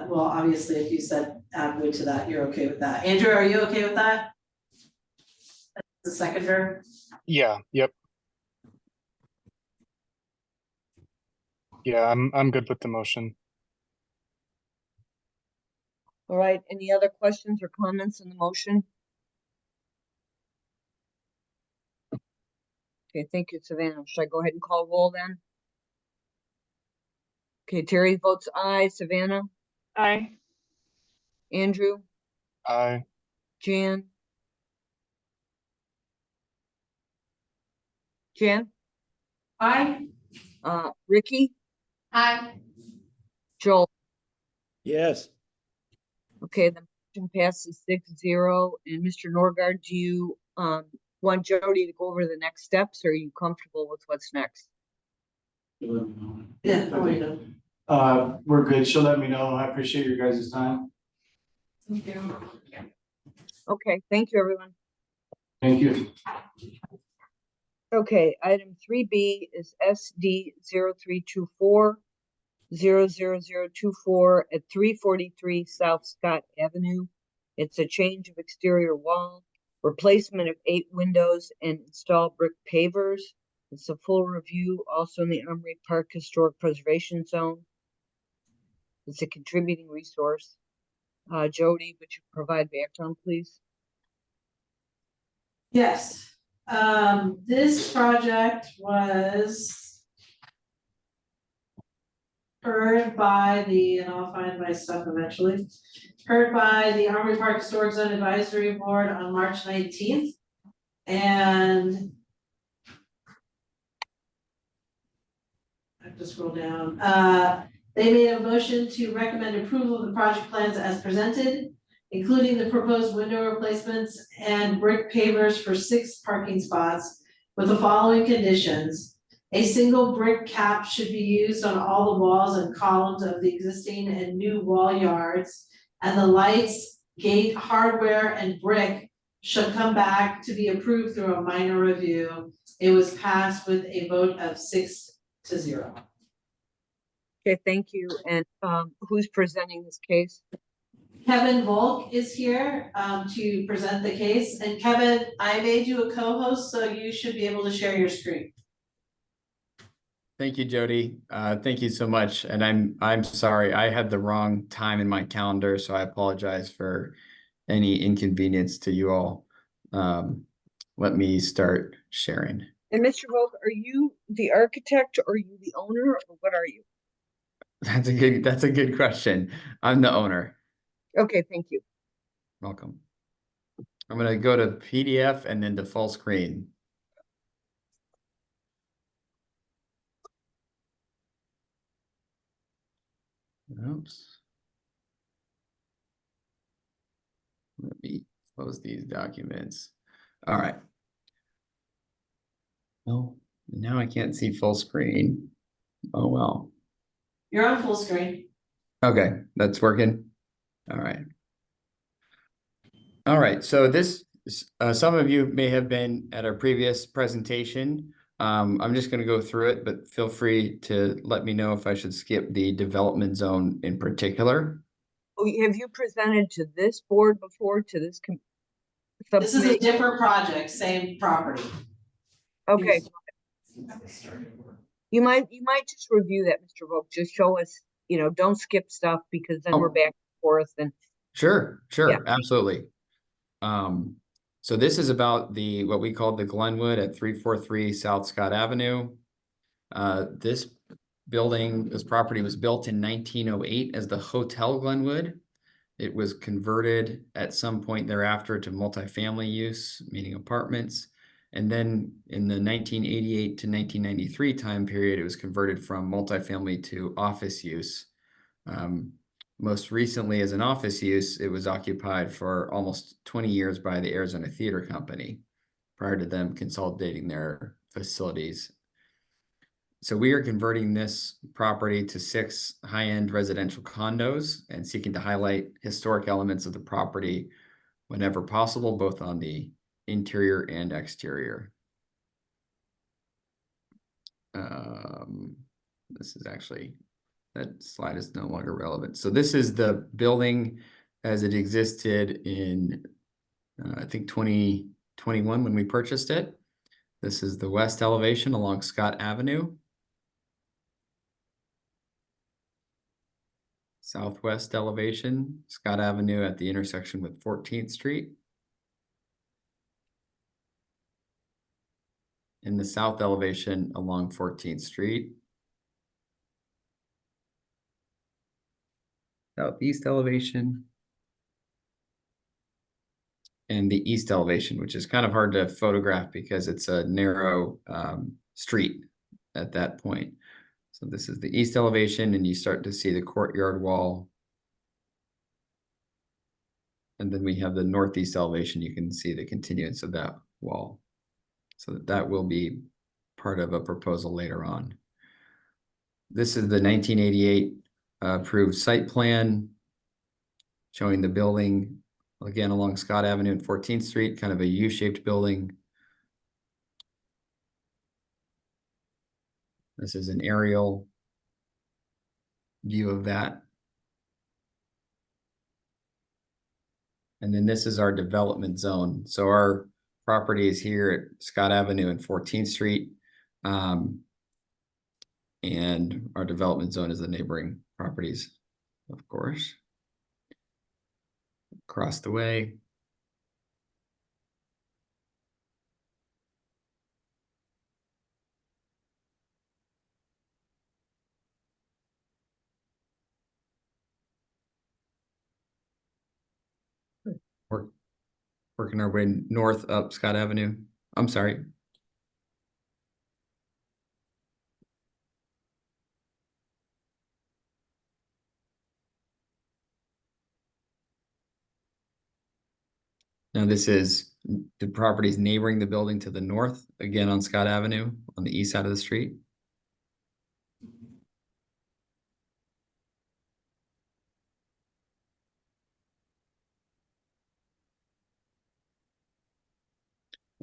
well, obviously, if you said add wood to that, you're okay with that. Andrew, are you okay with that? The seconder? Yeah, yep. Yeah, I'm good with the motion. All right, any other questions or comments on the motion? Okay, thank you, Savannah. Should I go ahead and call roll then? Okay, Terry votes aye. Savannah? Aye. Andrew? Aye. Jan? Jan? Aye. Ricky? Aye. Joel? Yes. Okay, the motion passes 6-0. And Mr. Norgard, do you want Jody to go over the next steps, or are you comfortable with what's next? Yeah, I'll wait up. We're good. She'll let me know. I appreciate your guys' time. Thank you. Okay, thank you, everyone. Thank you. Okay, item 3B is SD 0324-00024 at 343 South Scott Avenue. It's a change of exterior wall, replacement of 8 windows, and install brick pavers. It's a full review, also in the Armory Park Historic Preservation Zone. It's a contributing resource. Jody, would you provide background, please? Yes, this project was heard by the, and I'll find my stuff eventually, heard by the Armory Park Historic Zone Advisory Board on March 19th. And I have to scroll down, they made a motion to recommend approval of the project plans as presented, including the proposed window replacements and brick pavers for 6 parking spots with the following conditions. A single brick cap should be used on all the walls and columns of the existing and new wall yards, and the lights, gate, hardware, and brick should come back to be approved through a minor review. It was passed with a vote of 6-0. Okay, thank you. And who's presenting this case? Kevin Volk is here to present the case. And Kevin, I made you a co-host, so you should be able to share your screen. Thank you, Jody. Thank you so much. And I'm sorry, I had the wrong time in my calendar, so I apologize for any inconvenience to you all. Let me start sharing. And Mr. Volk, are you the architect or are you the owner or what are you? That's a good question. I'm the owner. Okay, thank you. Welcome. I'm gonna go to PDF and then to full screen. Oops. Let me close these documents. All right. Oh, now I can't see full screen. Oh, well. You're on full screen. Okay, that's working. All right. All right, so this, some of you may have been at our previous presentation. I'm just gonna go through it, but feel free to let me know if I should skip the development zone in particular. Oh, have you presented to this board before, to this This is a subcommittee? different project, same property. Okay. You might just review that, Mr. Volk, just show us, don't skip stuff because then we're back and forth and. Sure, Yeah. absolutely. So this is about what we call the Glenwood at 343 South Scott Avenue. This property was built in 1908 as the Hotel Glenwood. It was converted at some point thereafter to multifamily use, meaning apartments. And then in the 1988 to 1993 time period, it was converted from multifamily to office use. Most recently as an office use, it was occupied for almost 20 years by the Arizona Theater Company prior to them consolidating their facilities. So we are converting this property to 6 high-end residential condos and seeking to highlight historic elements of the property whenever possible, both on the interior and exterior. This is actually, that slide is no longer relevant. So this is the building as it existed in, I think 2021 when we purchased it. This is the west elevation along Scott Avenue. Southwest elevation, Scott Avenue at the intersection with 14th Street. In the south elevation along 14th Street. Southeast elevation. And the east elevation, which is kind of hard to photograph because it's a narrow street at that point. So this is the east elevation and you start to see the courtyard wall. And then we have the northeast elevation. You can see the continuance of that wall. So that will be part of a proposal later on. This is the 1988 approved site plan showing the building again along Scott Avenue and 14th Street, kind of a U-shaped building. This is an aerial view of that. And then this is our development zone. So our property is here at Scott Avenue and 14th Street. And our development zone is the neighboring properties, of course. Across the way. Working our way north up Scott Avenue. I'm sorry. Now this is the properties neighboring the building to the north, again on Scott Avenue, on the east side of the street.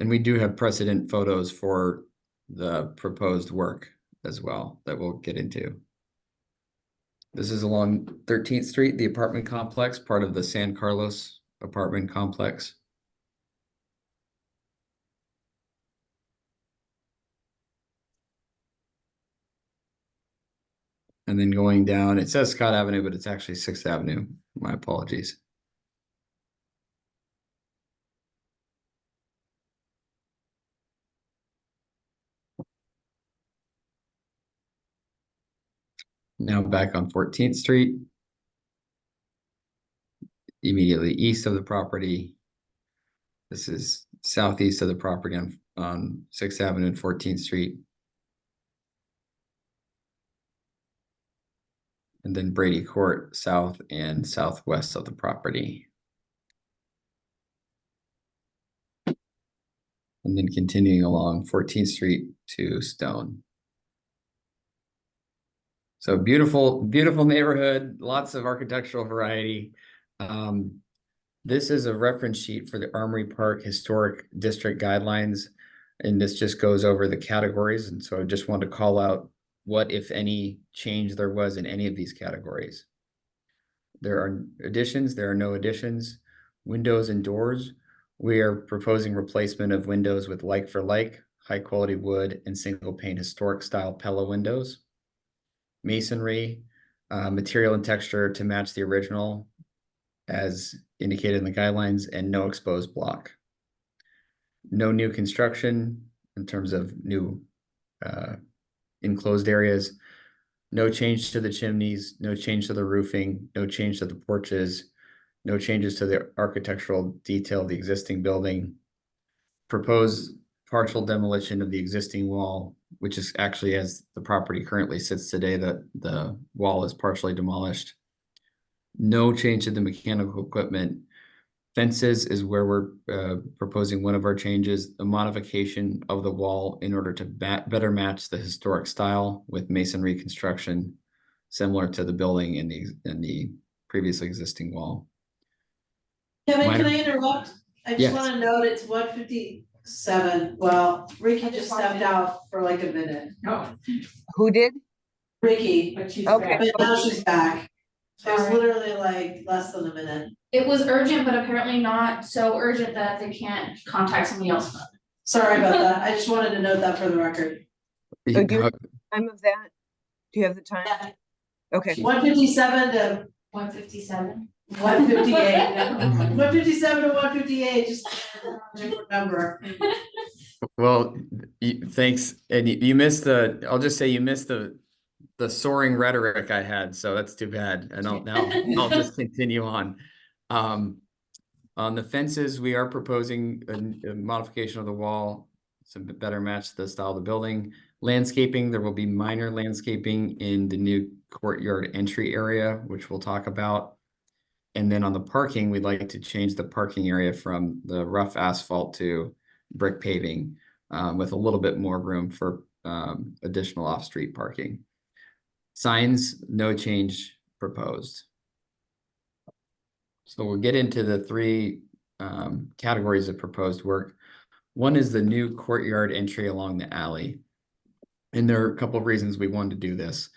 And we do have precedent photos for the proposed work as well that we'll get into. This is along 13th Street, the apartment complex, part of the San Carlos apartment complex. And then going down, it says Scott Avenue, but it's actually 6th Avenue. My apologies. Now back on 14th Street. Immediately east of the property. This is southeast of the property on 6th Avenue and 14th Street. And then Brady Court south and southwest of the property. And then continuing along 14th Street to Stone. So beautiful, beautiful neighborhood, lots of architectural variety. This is a reference sheet for the Armory Park Historic District Guidelines. And this just goes over the categories. And so I just want to call out what, if any, change there was in any of these categories. There are additions, there are no additions. Windows and doors, we are proposing replacement of windows with like for like, high quality wood and single pane historic style Pella windows. Masonry, material and texture to match the original as indicated in the guidelines, and no exposed block. No new construction in terms of new enclosed areas. No change to the chimneys, no change to the roofing, no change to the porches, no changes to the architectural detail of the existing building. Proposed partial demolition of the existing wall, which is actually, as the property currently sits today, that the wall is partially demolished. No change to the mechanical equipment. Fences is where we're proposing one of our changes, a modification of the wall in order to better match the historic style with masonry construction, similar to the building in the previously existing wall. Kevin, Minor- can I interrupt? I just Yes. want to note it's 1:57. Well, Ricky just stepped out for like a minute. No, Who did? Ricky, but she's Okay. back. but now she's back. It was Sorry. literally like less than a minute. It was urgent, but apparently not so urgent that they can't contact somebody else. Sorry about that. I just wanted to note that for the record. So do you have the time of that? Do you have the time? Okay. 1:57 to 157. 1:58. 1:57 to 1:58, just a different number. Well, thanks. And you missed I'll just say you missed the soaring rhetoric I had, so that's too bad. And I'll just continue on. On the fences, we are proposing a modification of the wall to better match the style of the building. Landscaping, there will be minor landscaping in the new courtyard entry area, which we'll talk about. And then on the parking, we'd like to change the parking area from the rough asphalt to brick paving, with a little bit more room for additional off-street parking. Signs, no change proposed. So we'll get into the three categories of proposed work. One is the new courtyard entry along the alley. And there are a couple of reasons we wanted to do this.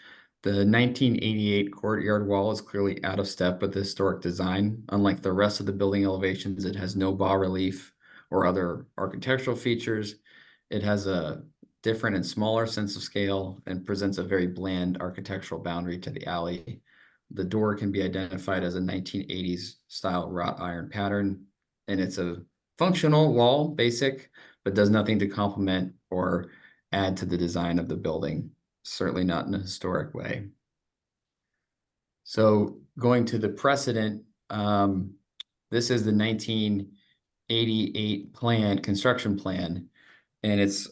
The 1988 courtyard wall is clearly out of step with the historic design. Unlike the rest of the building elevations, it has no bas relief or other architectural features. It has a different and smaller sense of scale and presents a very bland architectural boundary to the alley. The door can be identified as a 1980s style wrought iron pattern, and it's a functional wall, basic, but does nothing to complement or add to the design of the building, certainly not in a historic way. So going to the precedent, this is the 1988 construction plan, and it's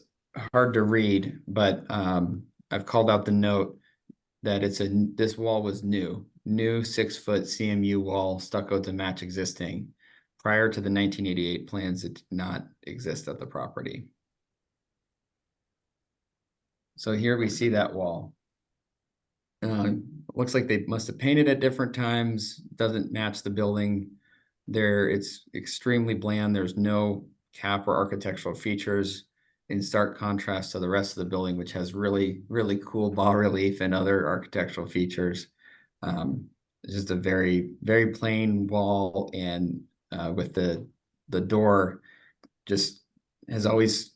hard to read, but I've called out the note that this wall was new 6-foot CMU wall stucco to match existing. Prior to the 1988 plans, it did not exist at the property. So here we see that wall. Looks like they must have painted at different times, doesn't match the building. It's extremely bland. There's no cap or architectural features, in stark contrast to the rest of the building, which has really, really cool bas relief and other architectural features. It's just a very, very plain wall, and with the door just has always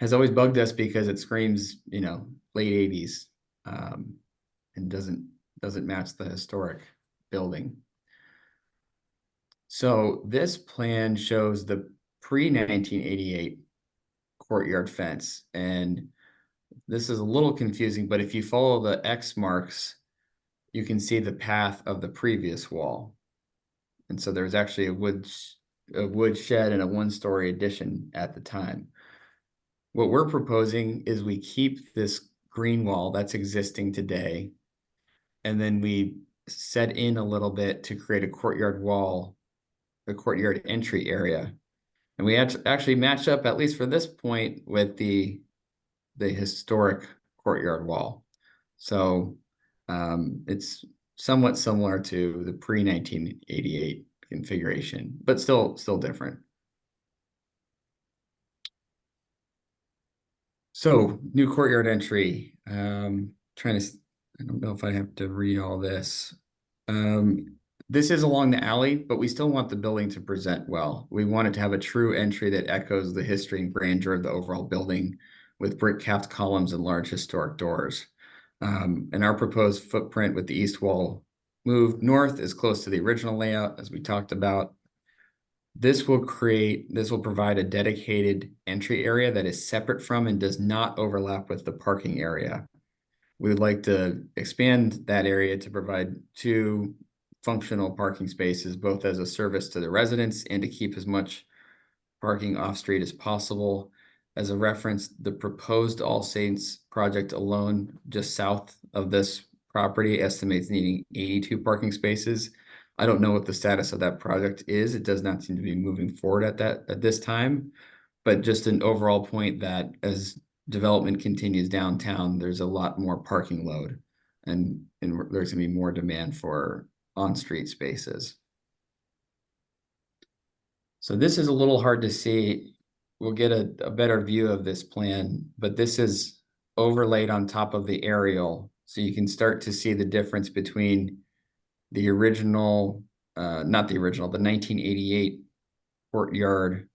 bugged us because it screams, you know, late 80s, and doesn't match the historic building. So this plan shows the pre-1988 courtyard fence, and this is a little confusing, but if you follow the X marks, you can see the path of the previous wall. And so there's actually a wood shed and a one-story addition at the time. What we're proposing is we keep this green wall that's existing today, and then we set in a little bit to create a courtyard wall, the courtyard entry area. And we actually match up, at least for this point, with the historic courtyard wall. So it's somewhat similar to the pre-1988 configuration, but still different. So new courtyard entry. I don't know if I have to read all this. This is along the alley, but we still want the building to present well. We want it to have a true entry that echoes the history and grandeur of the overall building, with brick-capped columns and large historic doors. And our proposed footprint with the east wall moved north is close to the original layout, as we talked about. This will provide a dedicated entry area that is separate from and does not overlap with the parking area. We would like to expand that area to provide 2 functional parking spaces, both as a service to the residents and to keep as much parking off-street as possible. As a reference, the proposed All Saints project alone, just south of this property, estimates needing 82 parking spaces. I don't know what the status of that project is. It does not seem to be moving forward at this time, but just an overall point that as development continues downtown, there's a lot more parking load, and there's gonna be more demand for on-street spaces. So this is a little hard to see. We'll get a better view of this plan, but this is overlaid on top of the aerial, so you can start to see the difference between the original, not the original, the 1988 courtyard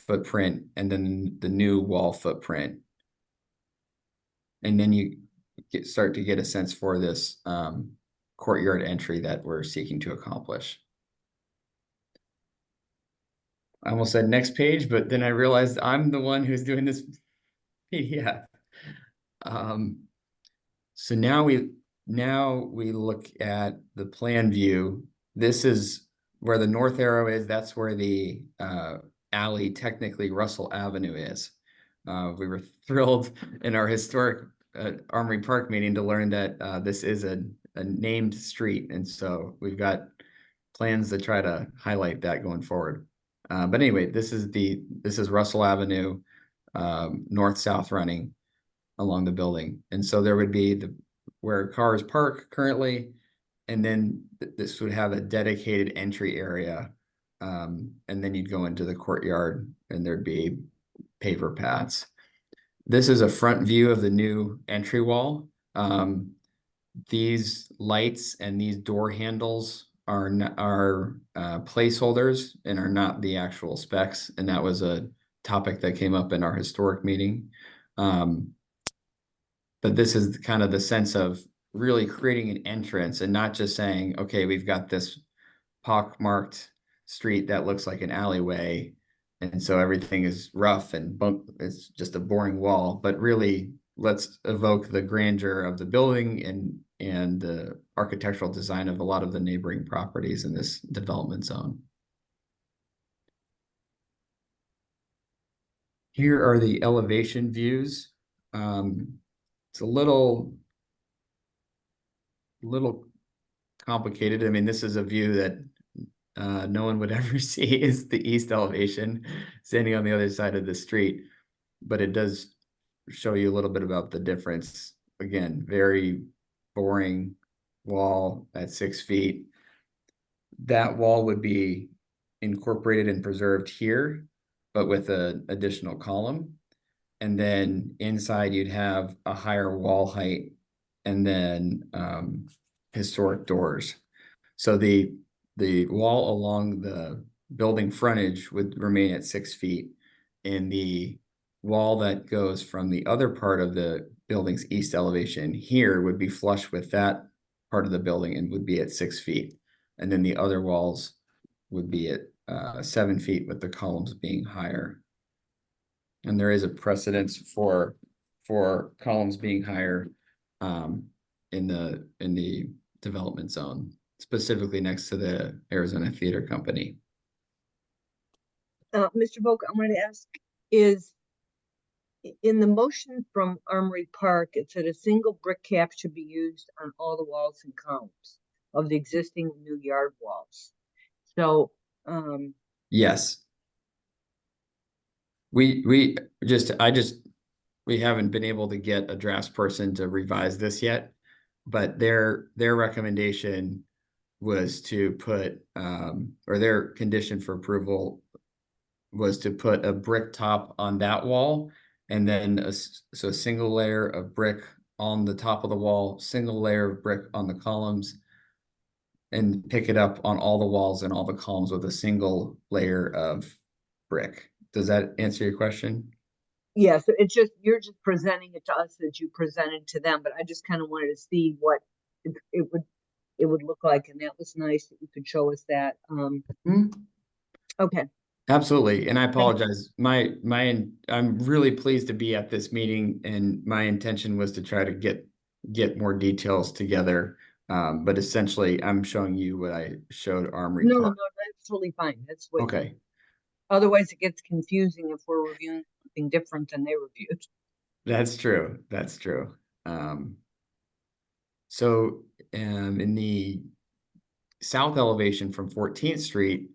footprint and then the new wall footprint. And then you start to get a sense for this courtyard entry that we're seeking to accomplish. I almost said next page, but then I realized I'm the one who's doing this PDF. So now we look at the plan view. This is where the north arrow is. That's where the alley, technically Russell Avenue, is. We were thrilled in our historic Armory Park meeting to learn that this is a named street, and so we've got plans to try to highlight that going forward. But anyway, this is Russell Avenue, north-south running along the building, and so there would be where cars park currently, and then this would have a dedicated entry area, and then you'd go into the courtyard, and there'd be paver paths. This is a front view of the new entry wall. These lights and these door handles are placeholders and are not the actual specs, and that was a topic that came up in our historic meeting. But this is kind of the sense of really creating an entrance and not just saying, okay, we've got this pockmarked street that looks like an alleyway, and so everything is rough and it's just a boring wall, but really let's evoke the grandeur of the building and the architectural design of a lot of the neighboring properties in this development zone. Here are the elevation views. It's a little complicated. I mean, this is a view that no one would ever see, is the east elevation standing on the other side of the street, but it does show you a little bit about the difference. Again, very boring wall at 6 feet. That wall would be incorporated and preserved here, but with an additional column. And then inside you'd have a higher wall height, and then historic doors. So the wall along the building frontage would remain at 6 feet, and the wall that goes from the other part of the building's east elevation here would be flush with that part of the building and would be at 6 feet. And then the other walls would be at 7 feet, with the columns being higher. And there is a precedence for columns being higher in the development zone, specifically next to the Arizona Theater Company. Mr. Volk, I wanted to ask, is in the motion from Armory Park, it said a single brick cap should be used on all the walls and columns of the existing new yard walls. So, Yes. We haven't been able to get a draftsperson to revise this yet, but their recommendation was to put, or their condition for approval was to put a brick top on that wall, and then a single layer of brick on the top of the wall, single layer of brick on the columns, and pick it up on all the walls and all the columns with a single layer of brick. Does that answer your question? yeah, so it's just, you're just presenting it to us that you presented to them, but I just kind of wanted to see what it would look like, and that was nice that you could show us that. Okay. Absolutely, and I apologize. I'm really pleased to be at this meeting, and my intention was to try to get more details together. But essentially, I'm showing you what I showed Armory No, Park. that's totally fine. That's what. Okay. Otherwise, it gets confusing if we're reviewing something different than they reviewed. That's true. That's true. So in the south elevation from 14th Street,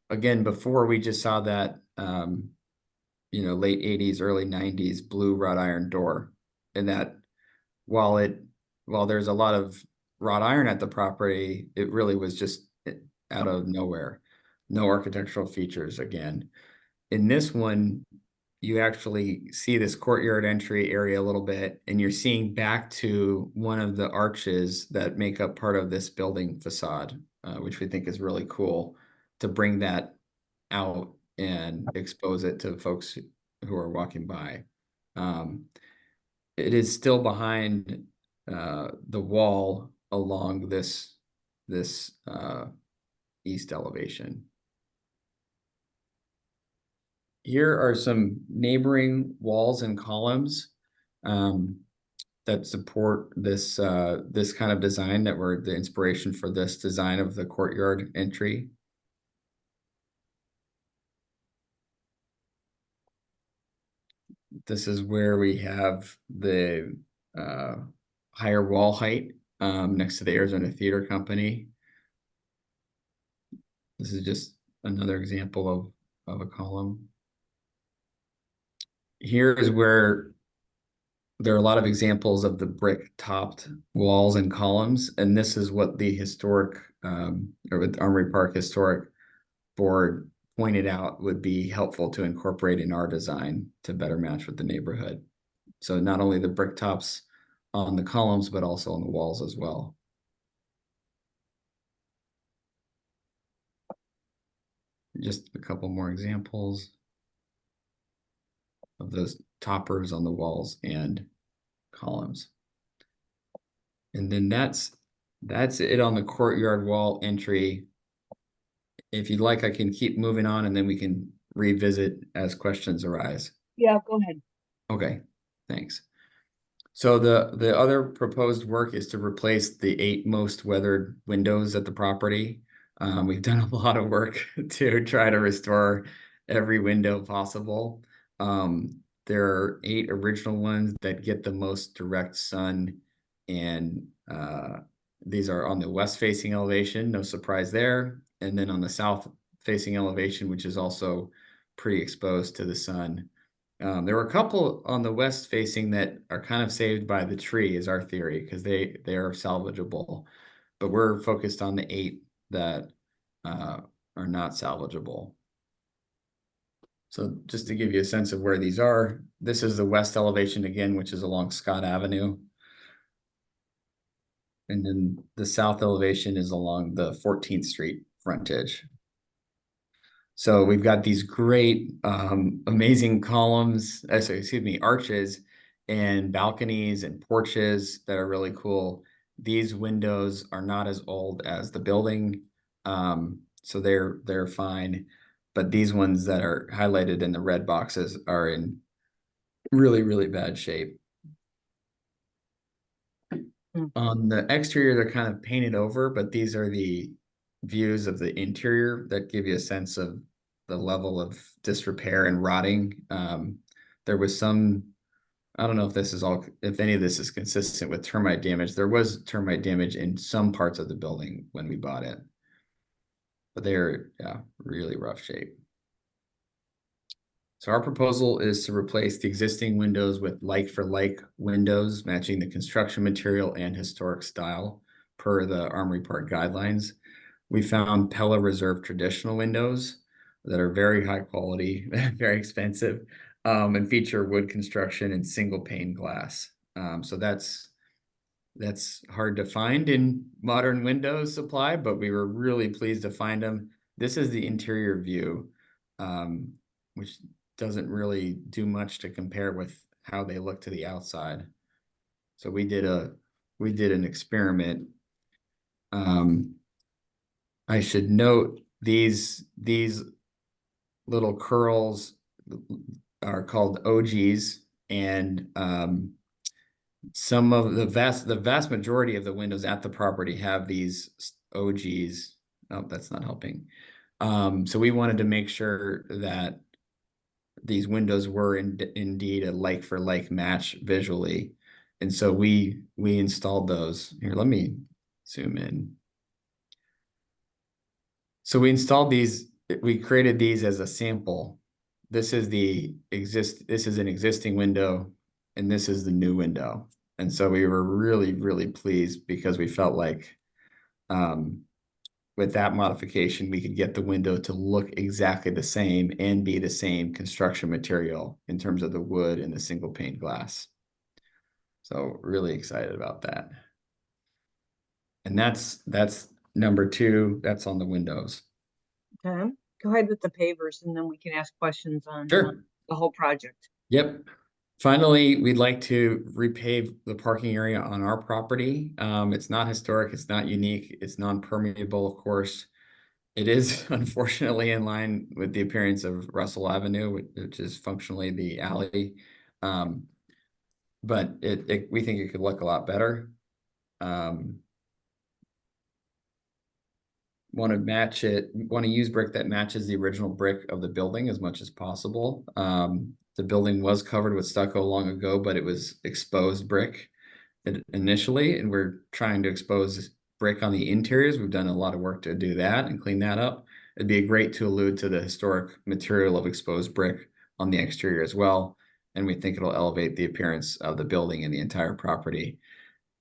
again, before we just saw that, late 80s, early 90s blue wrought iron door. And that while there's a lot of wrought iron at the property, it really was just out of nowhere. No architectural features again. In this one, you actually see this courtyard entry area a little bit, and you're seeing back to one of the arches that make up part of this building facade, which we think is really cool to bring that out and expose it to folks who are walking by. It is still behind the wall along this east elevation. Here are some neighboring walls and columns that support this kind of design, that were the inspiration for this design of the courtyard entry. This is where we have the higher wall height next to the Arizona Theater Company. This is just another example of a column. Here is where there are a lot of examples of the brick topped walls and columns, and this is what the historic or with Armory Park Historic Board pointed out would be helpful to incorporate in our design to better match with the neighborhood. So not only the brick tops on the columns, but also on the walls as well. Just a couple more examples of those toppers on the walls and columns. And then that's it on the courtyard wall entry. If you'd like, I can keep moving on, and then we can revisit as questions arise. Yeah, go ahead. Okay, thanks. So the other proposed work is to replace the 8 most weathered windows at the property. We've done a lot of work to try to restore every window possible. There are 8 original ones that get the most direct sun, and these are on the west facing elevation, no surprise there. And then on the south facing elevation, which is also pretty exposed to the sun. There were a couple on the west facing that are kind of saved by the tree, is our theory, because they are salvageable. But we're focused on the 8 that are not salvageable. So just to give you a sense of where these are, this is the west elevation again, which is along Scott Avenue. And then the south elevation is along the 14th Street frontage. So we've got these great, amazing columns, excuse me, arches and balconies and porches that are really cool. These windows are not as old as the building, so they're fine. But these ones that are highlighted in the red boxes are in really, really bad shape. On the exterior, they're kind of painted over, but these are the views of the interior that give you a sense of the level of disrepair and rotting. There was some, I don't know if this is all, if any of this is consistent with termite damage. There was termite damage in some parts of the building when we bought it. But they're, yeah, really rough shape. So our proposal is to replace the existing windows with like-for-like windows, matching the construction material and historic style per the Armory Park guidelines. We found Pella Reserve traditional windows that are very high quality, very expensive, and feature wood construction and single pane glass. So that's hard to find in modern window supply, but we were really pleased to find them. This is the interior view, which doesn't really do much to compare with how they look to the outside. So we did an experiment. I should note these little curls are called OGs, and some of the vast majority of the windows at the property have these OGs. Oh, that's not helping. So we wanted to make sure that these windows were indeed a like for like match visually. And so we installed those. Here, let me zoom in. So we installed these, we created these as a sample. This is an existing window, and this is the new window. And so we were really, really pleased because we felt like with that modification, we could get the window to look exactly the same and be the same construction material in terms of the wood and the single pane glass. So really excited about that. And that's number 2, that's on the windows. Okay, go ahead with the pavers and then we can ask questions on Sure. the whole project. Yep. Finally, we'd like to repave the parking area on our property. It's not historic, it's not unique, it's non-permeable, of course. It is unfortunately in line with the appearance of Russell Avenue, which is functionally the alley. But we think it could look a lot better. Want to use brick that matches the original brick of the building as much as possible. The building was covered with stucco long ago, but it was exposed brick initially, and we're trying to expose brick on the interiors. We've done a lot of work to do that and clean that up. It'd be great to allude to the historic material of exposed brick on the exterior as well, and we think it'll elevate the appearance of the building and the entire property.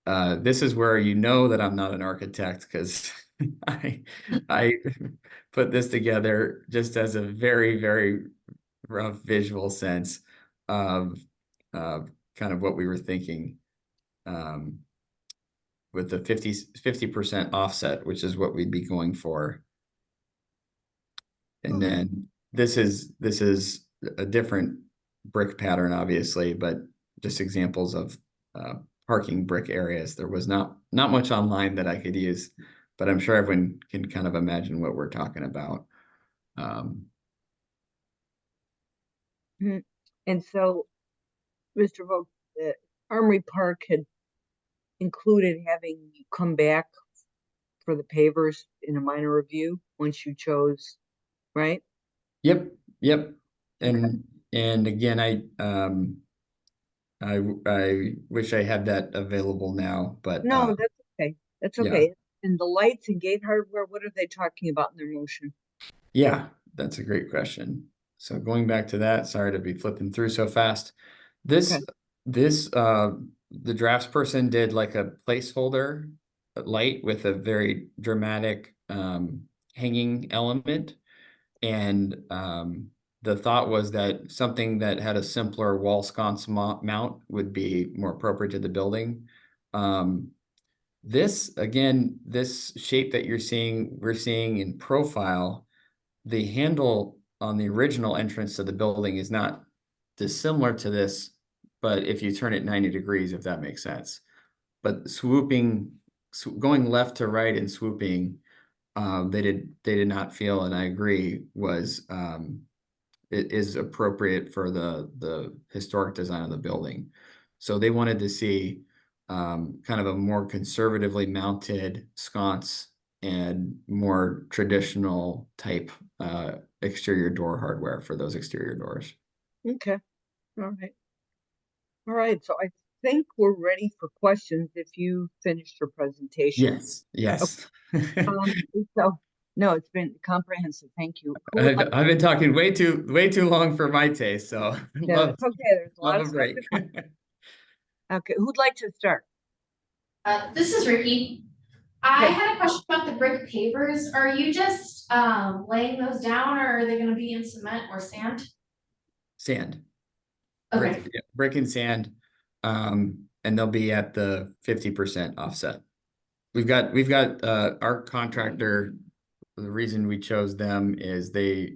This is where you know that I'm not an architect, because I put this together just as a very, very rough visual sense of kind of what we were thinking with the 50% offset, which is what we'd be going for. And then this is a different brick pattern, obviously, but just examples of parking brick areas. There was not much online that I could use, but I'm sure everyone can kind of imagine what we're talking about. And so, Mr. Vogt, the Armory Park had included having you come back for the pavers in a minor review once you chose, right? Yep. And again, I wish I had that available now, but No, that's okay. That's yeah. okay. And the lights and gate hardware, what are they talking about in their motion? Yeah, that's a great question. So going back to that, sorry to be flipping through so fast. The draftsperson did like a placeholder light with a very dramatic hanging element. And the thought was that something that had a simpler wall sconce mount would be more appropriate to the building. This, again, this shape that you're seeing, we're seeing in profile, the handle on the original entrance to the building is not dissimilar to this, but if you turn it 90 degrees, if that makes sense. But swooping, going left to right and swooping, they did not feel, and I agree, was it is appropriate for the historic design of the building. So they wanted to see kind of a more conservatively mounted sconce and more traditional type exterior door hardware for those exterior doors. Okay, all right. All right, so I think we're ready for questions if you finished your presentation. Yes. So, no, it's been comprehensive, thank you. Who would like- I've been talking way too long for my taste, so No, love, it's okay, there's a lot love of a stuff break. to come. Okay, who'd like to start? This is Ricky. I Okay. had a question about the brick pavers. Are you just laying those down, or are they gonna be in cement or sand? Sand. Okay, Brick, yeah, brick and sand, and they'll be at the 50% offset. We've got our contractor. The reason we chose them is they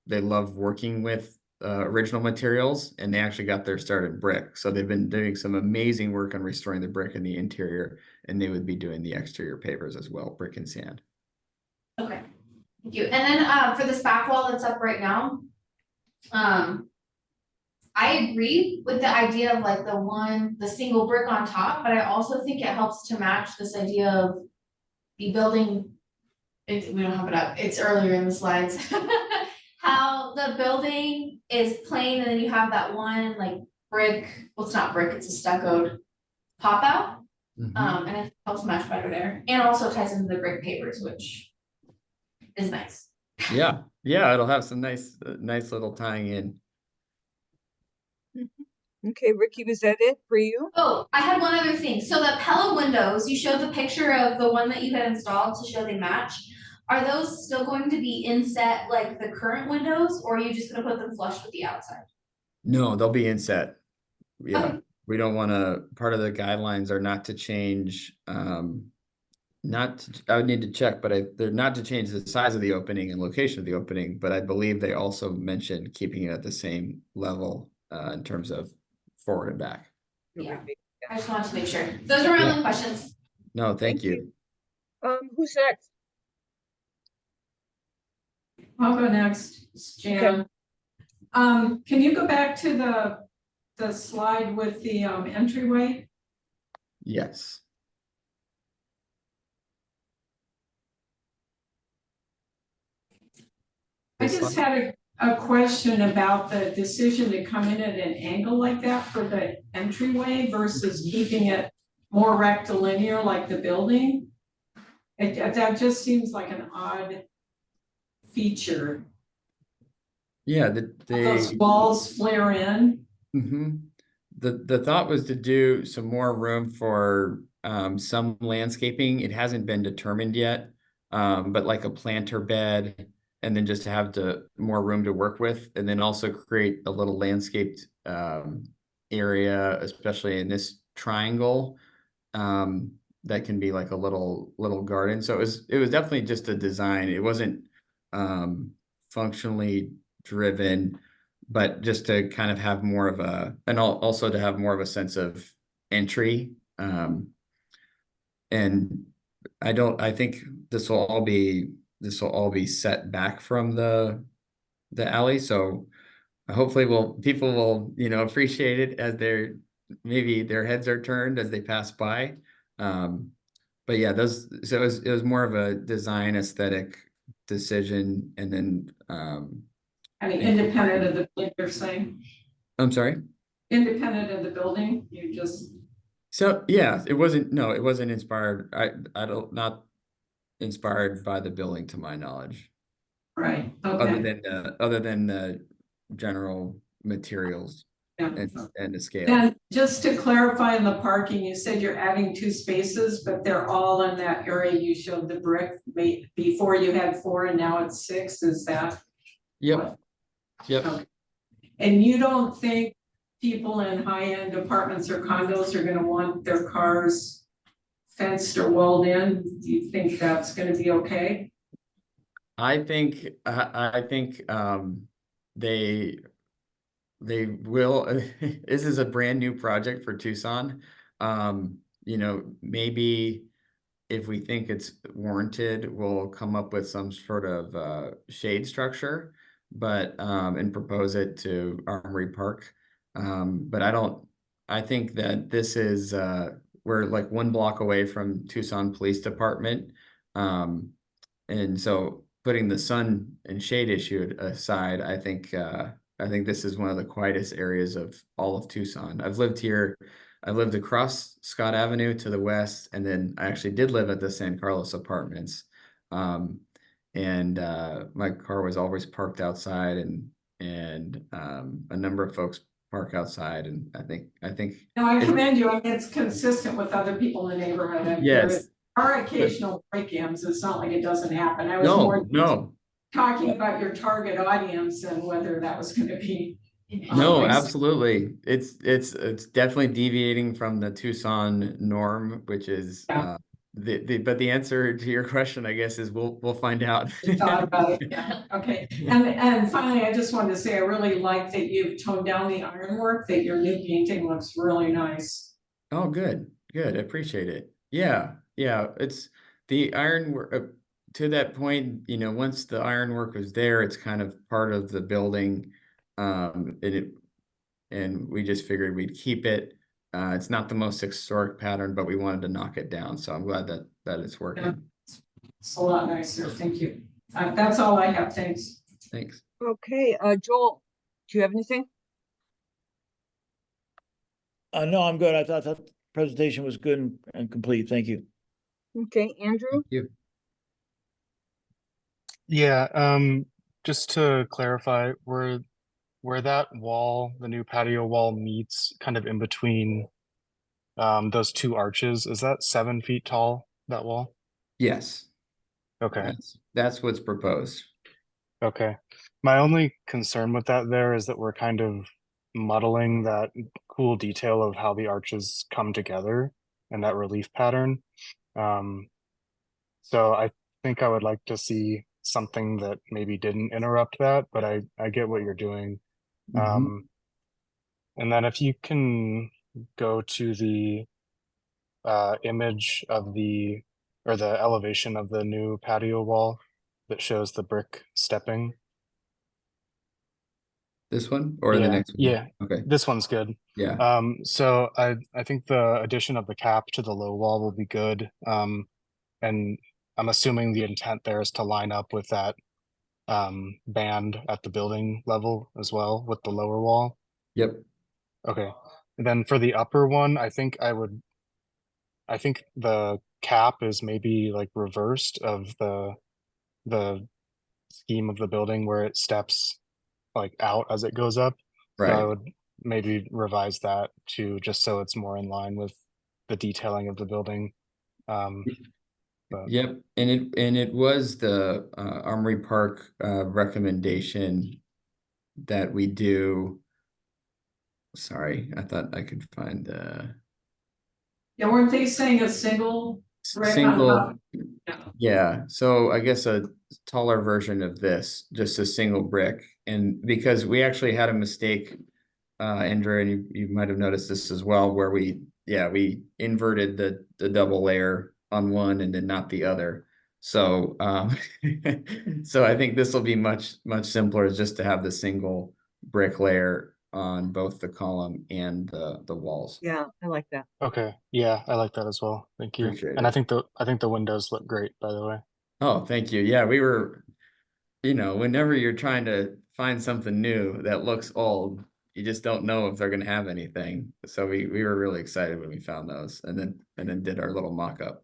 love working with original materials, and they actually got their start in brick. So they've been doing some amazing work on restoring the brick in the interior, and they would be doing the exterior pavers as well, brick and sand. okay, thank you. And then for this back wall that's up right now, I agree with the idea of like the single brick on top, but I also think it helps to match this idea of the building. We don't have it up, it's earlier in the slides. How the building is plain and then you have that one like brick, well, it's not brick, it's a stuccoed pop out. Mhm. And it helps match better there, and also ties into the brick pavers, which is nice. Yeah, it'll have some nice little tying in. Okay, Ricky, was that it for you? Oh, I had one other thing. So the Pella windows, you showed the picture of the one that you had installed to show they match. Are those still going to be inset like the current windows, or are you just gonna put them flush with the outside? No, they'll be inset. Yeah, Okay. we don't want to, part of the guidelines are not to change, I would need to check, but they're not to change the size of the opening and location of the opening, but I believe they also mentioned keeping it at the same level in terms of forward and back. Yeah. I just wanted to make sure. Those are my Yeah. only questions. No, thank Thank you. Who's next? I'll go next, it's Jan. Can you go back to the slide with the entryway? Yes. I just had a question about the decision to come in at an angle like that for the entryway versus keeping it more rectilinear like the building. That just seems like an odd feature. Yeah, Those walls flare in. Mm-hmm. The thought was to do some more room for some landscaping. It hasn't been determined yet, but like a planter bed, and then just to have more room to work with, and then also create a little landscaped area, especially in this triangle, that can be like a little garden. So it was definitely just a design. It wasn't functionally driven, but just to kind of have more of and also to have more of a sense of entry. And I think this will all be set back from the alley. So hopefully people will, appreciate it as maybe their heads are turned as they pass by. But yeah, so it was more of a design aesthetic decision, and then I mean, independent of the building, you're saying? I'm sorry? Independent of the building, you just. So yeah, it wasn't inspired. Not inspired by the building to my knowledge. Right, Other okay. than the general materials Yeah. and the scale. And just to clarify in the parking, you said you're adding 2 spaces, but they're all in that area you showed the brick. Before you had 4 and now it's 6, is that? Yep. Yep. Okay. And you don't think people in high-end apartments or condos are gonna want their cars fenced or walled in, do you think that's gonna be okay? I think they will. This is a brand new project for Tucson. You know, maybe if we think it's warranted, we'll come up with some sort of shade structure, but and propose it to Armory Park. But I think that this is we're like 1 block away from Tucson Police Department. And so putting the sun and shade issue aside, I think this is one of the quietest areas of all of Tucson. I've lived here. I lived across Scott Avenue to the west, and then I actually did live at the San Carlos Apartments. My car was always parked outside, and a number of folks park outside, and I think. No, I commend you. I mean, it's consistent with other people in the neighborhood. There Yes. are occasional break-ins. It's not like it doesn't happen. I was No, more no, talking about your target audience and whether that was gonna be. no, Nice. absolutely. It's definitely deviating from the Tucson norm, which is Yeah. but the answer to your question, I guess, is we'll find out. Thought about it, yeah, okay. And finally, I just wanted to say, I really like that you've toned down the ironwork, that your new painting looks really nice. Oh, good, good. I appreciate it. Yeah, yeah. It's the ironwork to that point, you know, once the ironwork was there, it's kind of part of the building. And we just figured we'd keep it. It's not the most historic pattern, but we wanted to knock it down. So I'm glad that it's working. Yeah. It's a lot nicer, thank you. That's all I have, thanks. Thanks. Okay, Joel, do you have anything? No, I'm good. I thought the presentation was good and complete. Thank you. Okay, Andrew? Thank you. Yeah, just to clarify, where that wall, the new patio wall meets kind of in between those two arches, is that 7 feet tall, that wall? Yes, Okay, that's what's proposed. okay. My only concern with that there is that we're kind of muddling that cool detail of how the arches come together and that relief pattern. So I think I would like to see something that maybe didn't interrupt that, but I get what you're doing. Mhm. And then if you can go to the image of the elevation of the new patio wall that shows the brick stepping. This one or the Yeah, next one? yeah, Okay. this one's good. Yeah. So I think the addition of the cap to the low wall will be good. And I'm assuming the intent there is to line up with that band at the building level as well with the lower wall. Yep. Okay. And then for the upper one, I think the cap is maybe like reversed of the scheme of the building where it steps like out as it goes up. So I Right. would maybe revise that to just so it's more in line with the detailing of the building. But Yep. And it was the Armory Park recommendation that we do. Sorry, I thought I could find Yeah, weren't they saying a single? brick on single. top? Yeah. Yeah, so I guess a taller version of this, just a single brick. And because we actually had a mistake, Andrew, and you might have noticed this as well, where we inverted the double layer on one and then not the other. So so I think this will be much simpler just to have the single brick layer on both the column and the walls. Yeah, I like that. okay, yeah, I like that as well. Thank you. Appreciate And it. I think the windows look great, by the way. Oh, thank you. Yeah, we were, whenever you're trying to find something new that looks old, you just don't know if they're gonna have anything. So we were really excited when we found those and then did our little mock-up.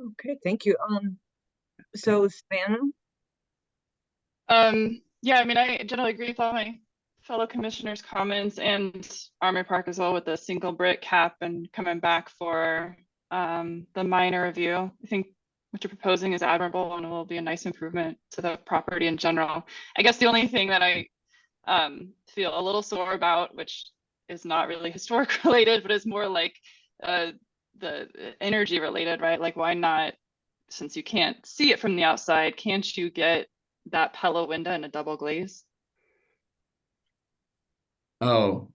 Okay, thank you. So Savannah? Yeah, I mean, I generally agree with all my fellow commissioners' comments and Armory Park as well with the single brick cap and coming back for the minor review. I think what you're proposing is admirable and will be a nice improvement to the property in general. I guess the only thing that I feel a little sore about, which is not really historic related, but is more like the energy related, right? Like why not, since you can't see it from the outside, can't you get that Pella window in a double glaze? Oh,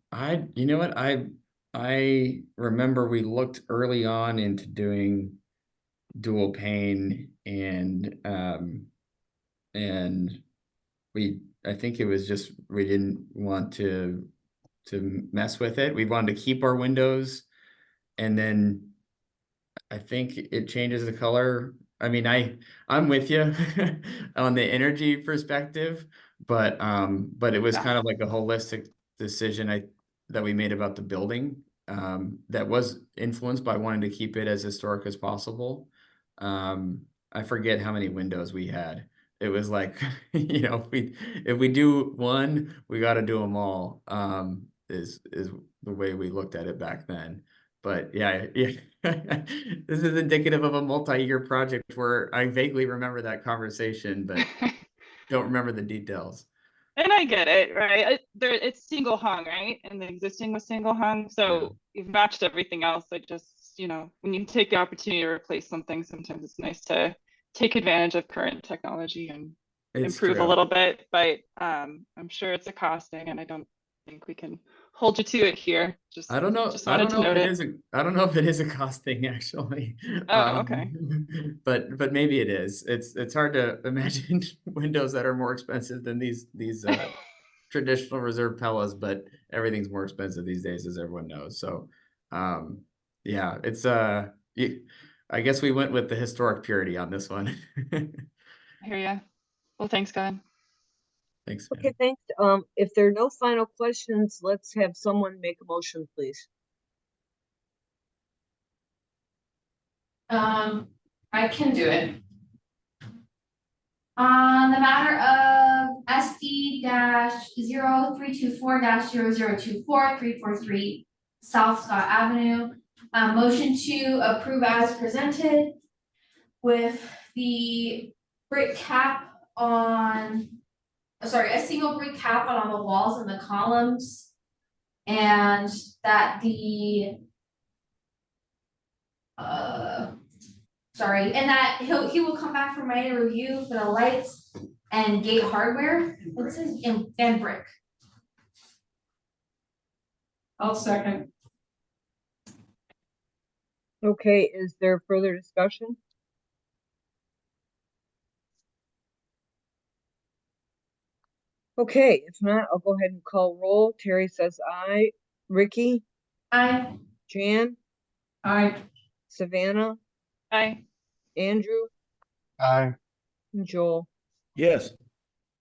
you know what? I remember we looked early on into doing dual pane and I think it was just, we didn't want to mess with it. We wanted to keep our windows, and then I think it changes the color. I mean, I'm with you on the energy perspective, but it was Yeah. kind of like a holistic decision that we made about the building, that was influenced by wanting to keep it as historic as possible. I forget how many windows we had. It was like, you know, if we do one, we got to do them all. Is the way we looked at it back then. But yeah. This is indicative of a multi-year project where I vaguely remember that conversation, but don't remember the details. And I get it, right? It's single hung, right? And the existing was single hung, so you've matched everything else. I just, you know, when you take the opportunity to replace something, sometimes it's nice to take advantage of current technology and improve a little bit. But I'm sure it's a costing, and I don't think we can hold you to it here. I don't know. Just I wanted don't to know if note it is I don't know if it is a cost thing actually. Oh, okay. But maybe it is. It's hard to imagine windows that are more expensive than these traditional reserve Pellas, but everything's more expensive these days, as everyone knows. So yeah, it's I guess we went with the historic purity on this one. I hear ya. Well, thanks, God. Thanks. Okay, thanks. If there are no final questions, let's have someone make a motion, please. I can do it. On the matter of SD-0324-0024343 South Scott Avenue, motion to approve as presented with the brick cap on, sorry, a single brick cap on the walls and the columns. And that the sorry, and that he will come back for minor review for the lights and gate hardware. What's his, and brick. I'll second. Okay, is there further discussion? Okay, if not, I'll go ahead and call roll. Terry says aye. Ricky, Aye. Jan, Aye. Savannah, Bye. Andrew, Aye. and Joel. Yes.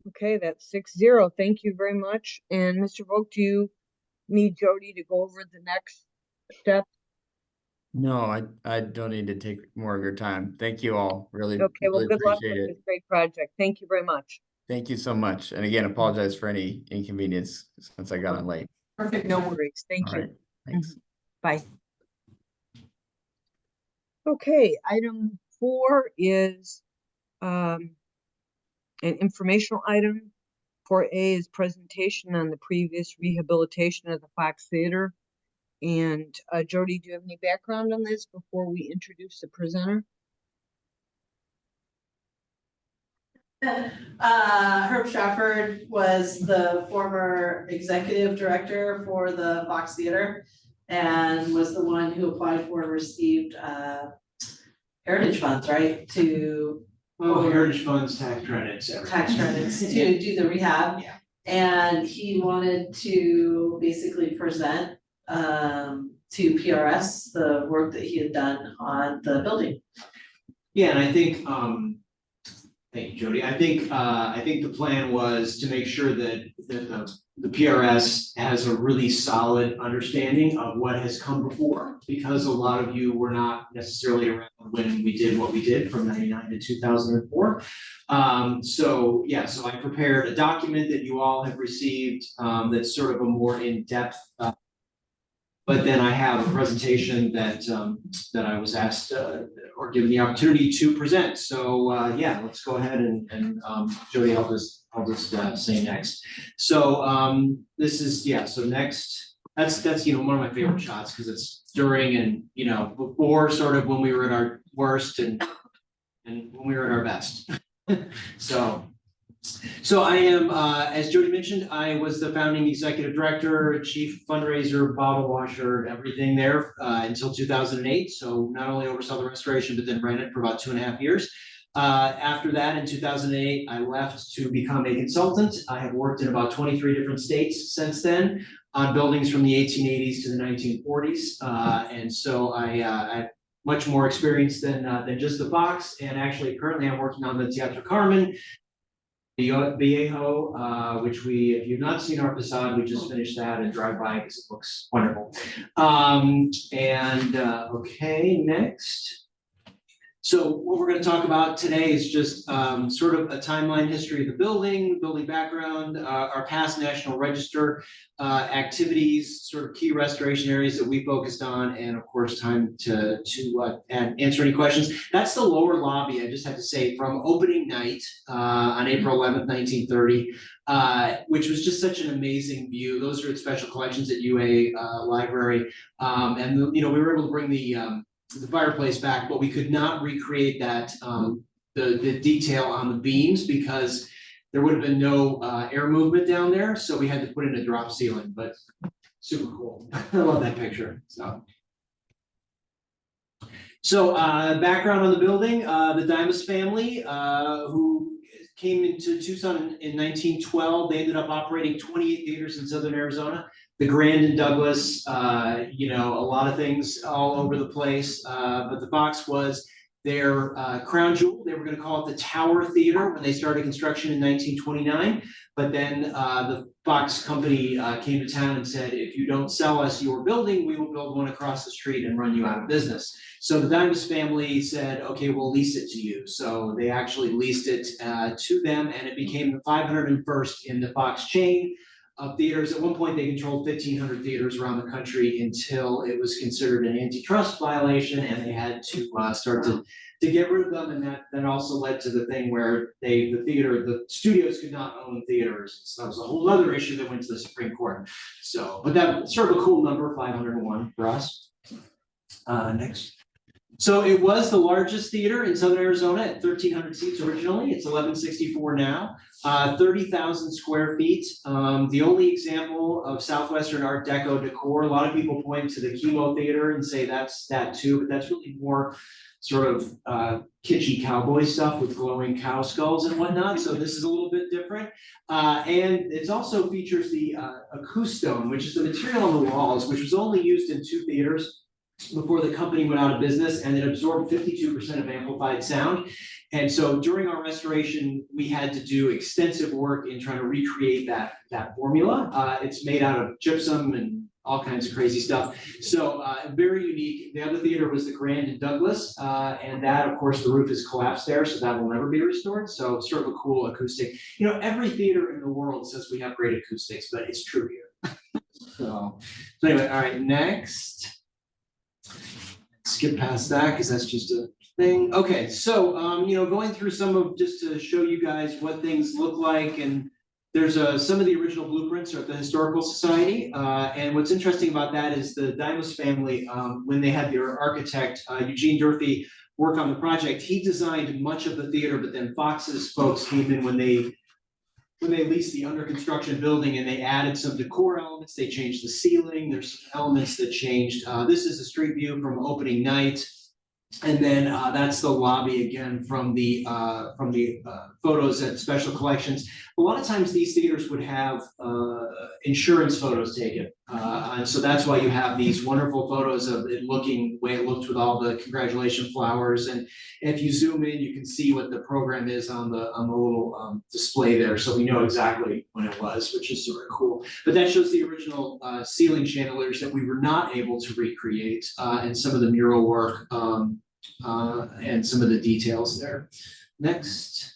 Okay, that's 6-0. Thank you very much. And Mr. Vogt, do you need Jody to go over the next step? No, I don't need to take more of your time. Thank you all. Really, Okay, well, really good luck appreciate with it. this great project. Thank you very much. Thank you so much. And again, apologize for any inconvenience since I got on late. Perfect. No worries. Thank All you. right, thanks. Bye. Okay, item 4 is an informational item. 4A is presentation on the previous rehabilitation of the Fox Theater. And Jody, do you have any background on this before we introduce the presenter? Herb Trafford was the former executive director for the Fox Theater and was the one who applied for and received heritage funds, right, to Heritage funds, tax credits, to do the rehab. Yeah. And he wanted to basically present to PRS the work that he had done on the building. Yeah, and I think, thank you, Jody. I think the plan was to make sure that the PRS has a really solid understanding of what has come before, because a lot of you were not necessarily around when we did what we did from 1999 to 2004. So I prepared a document that you all have received, that's sort of a more in-depth, but then I have a presentation that I was asked or given the opportunity to present. So let's go ahead and Jody, I'll just say next. So this is so next That's one of my favorite shots because it's during and before sort of when we were at our worst and when we were at our best. So I am, as Jody mentioned, I was the founding executive director, chief fundraiser, bottle washer, everything there until 2008. So not only oversaw the restoration, but then ran it for about 2.5 years. After that, in 2008, I left to become a consultant. I have worked in about 23 different states since then on buildings from the 1880s to the 1940s. And so I much more experience than just the Fox. And actually, currently, I'm working on the Teatro Carmen, Viejo, which if you've not seen our facade, we just finished that and drive by because it looks wonderful. Okay, next. So what we're going to talk about today is just sort of a timeline history of the building background, our past National Register activities, sort of key restoration areas that we focused on, and of course, time to answer any questions. That's the lower lobby, I just have to say, from opening night on April 11th, 1930, which was just such an amazing view. Those are at Special Collections at UA Library. And we were able to bring the fireplace back, but we could not recreate that the detail on the beams because there would have been no air movement down there, so we had to put in a drop ceiling. But super cool. I love that picture. So background on the building: the Dimas family, who came into Tucson in 1912. They ended up operating 28 theaters in Southern Arizona. The Grand and Douglas, a lot of things all over the place. But the Fox was their crown jewel. They were going to call it the Tower Theater when they started construction in 1929. But then the Fox company came to town and said, if you don't sell us your building, we will build one across the street and run you out of business. So the Dimas family said, okay, we'll lease it to you. So they actually leased it to them, and it became the 501st in the Fox chain of theaters. At one point, they controlled 1,500 theaters around the country until it was considered an antitrust violation, and they had to start to get rid of them. And that also led to the thing where the studios could not own theaters. So that was a whole other issue that went to the Supreme Court. So, but that's sort of a cool number, 501 for us. Next. So it was the largest theater in Southern Arizona at 1,300 seats originally. It's 1,164 now, 30,000 square feet. The only example of Southwestern Art Deco decor, a lot of people point to the Chemo Theater and say that's that too, but that's really more sort of kitschy cowboy stuff with glowing cow skulls and whatnot. So this is a little bit different. And it also features the acoustone, which is the material on the walls, which was only used in 2 theaters before the company went out of business, and it absorbed 52% of amplified sound. And so during our restoration, we had to do extensive work in trying to recreate that formula. It's made out of gypsum and all kinds of crazy stuff. So very unique. The other theater was the Grand and Douglas, and that, of course, the roof is collapsed there, so that will never be restored. So sort of a cool acoustic. Every theater in the world says we have great acoustics, but it's true here. so anyway, all right, next. Skip past that because that's just a thing. Okay, so going through just to show you guys what things look like, and there's some of the original blueprints are at the Historical Society, and what's interesting about that is the Dimas family, when they had their architect Eugene Durfee work on the project, he designed much of the theater, but then Fox's folks came in when they leased the under construction building, and they added some decor elements. They changed the ceiling. There's some elements that changed. This is a street view from opening night. And then that's the lobby again from the photos at Special Collections. A lot of times these theaters would have insurance photos taken. And so that's why you have these wonderful photos of it looking the way it looked with all the congratulation flowers. And if you zoom in, you can see what the program is on the little display there. So we know exactly when it was, which is super cool. But that shows the original ceiling chandeliers that we were not able to recreate, and some of the mural work and some of the details there. Next.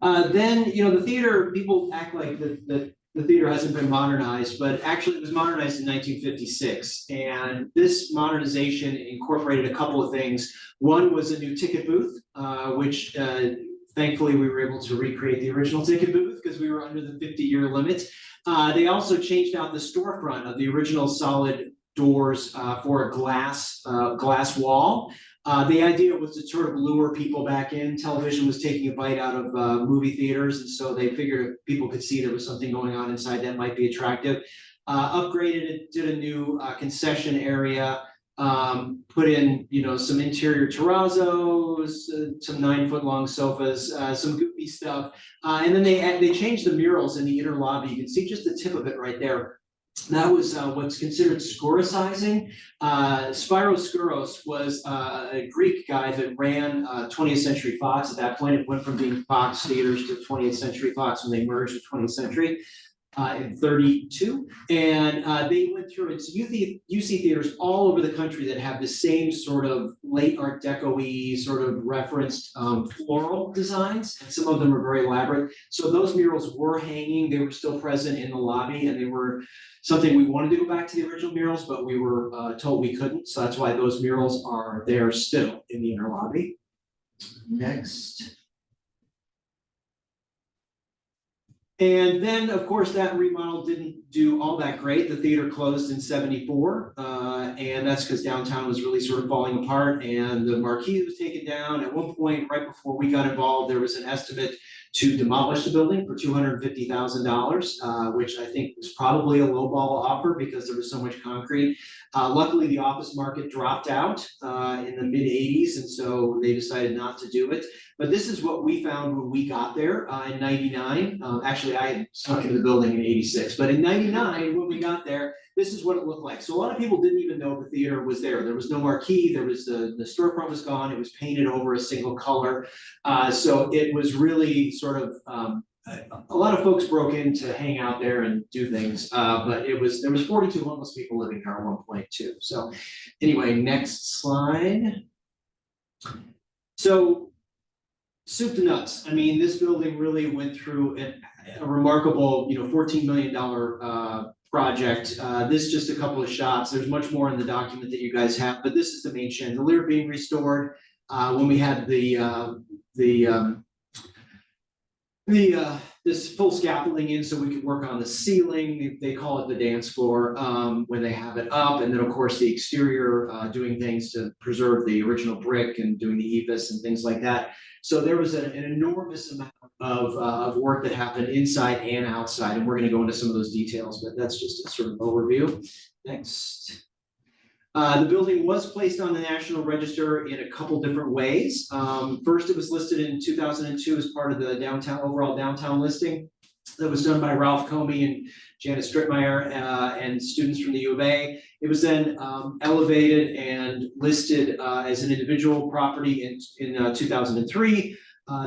Then, the theater, people act like the theater hasn't been modernized, but actually it was modernized in 1956. And this modernization incorporated a couple of things. One was a new ticket booth, which thankfully, we were able to recreate the original ticket booth because we were under the 50-year limit. They also changed out the storefront of the original solid doors for a glass wall. The idea was to sort of lure people back in. Television was taking a bite out of movie theaters, and so they figured if people could see there was something going on inside that might be attractive. Upgraded it, did a new concession area, put in, some interior terrazzos, some 9-foot long sofas, some goofy stuff. And then they changed the murals in the inner lobby. You can see just the tip of it right there. That was what's considered Skourisizing. Spyros Skouros was a Greek guy that ran 20th Century Fox. At that point, it went from being Fox Theaters to 20th Century Fox when they merged with 20th Century. In 32, and they went through it's UC theaters all over the country that have the same sort of late Art Deco-y sort of referenced floral designs, and some of them are very elaborate. So those murals were hanging, they were still present in the lobby, and they were something we wanted to go back to the original murals, but we were told we couldn't, so that's why those murals are there still in the inner lobby. Next. And then, of course, that remodel didn't do all that great. The theater closed in 74, and that's because downtown was really sort of falling apart, and the marquee was taken down. At one point, right before we got involved, there was an estimate to demolish the building for $250,000, which I think was probably a lowball offer because there was so much concrete. Luckily, the office market dropped out in the mid-'80s, and so they decided not to do it. But this is what we found when we got there in 99. Actually, I had snuck into the building in 86, but in 99, when we got there, this is what it looked like. So a lot of people didn't even know the theater was there. There was no marquee, there was the storefront was gone, it was painted over a single color. So it was really sort of, a lot of folks broke in to hang out there and do things, but there was 42 homeless people living there at one point too. So anyway, next slide. So soup to nuts. I mean, this building really went through a remarkable, $14 million project. This is just a couple of shots. There's much more in the document that you guys have, but this is the main chandelier being restored. When we had this full scaffolding in so we could work on the ceiling. They call it the dance floor when they have it up. And then, of course, the exterior, doing things to preserve the original brick and doing the EVIS and things like that. So there was an enormous amount of work that happened inside and outside. And we're going to go into some of those details, but that's just a sort of overview. Next. The building was placed on the National Register in a couple different ways. First, it was listed in 2002 as part of the overall downtown listing that was done by Ralph Comey and Janice Strittmeyer and students from the U of A. It was then elevated and listed as an individual property in 2003.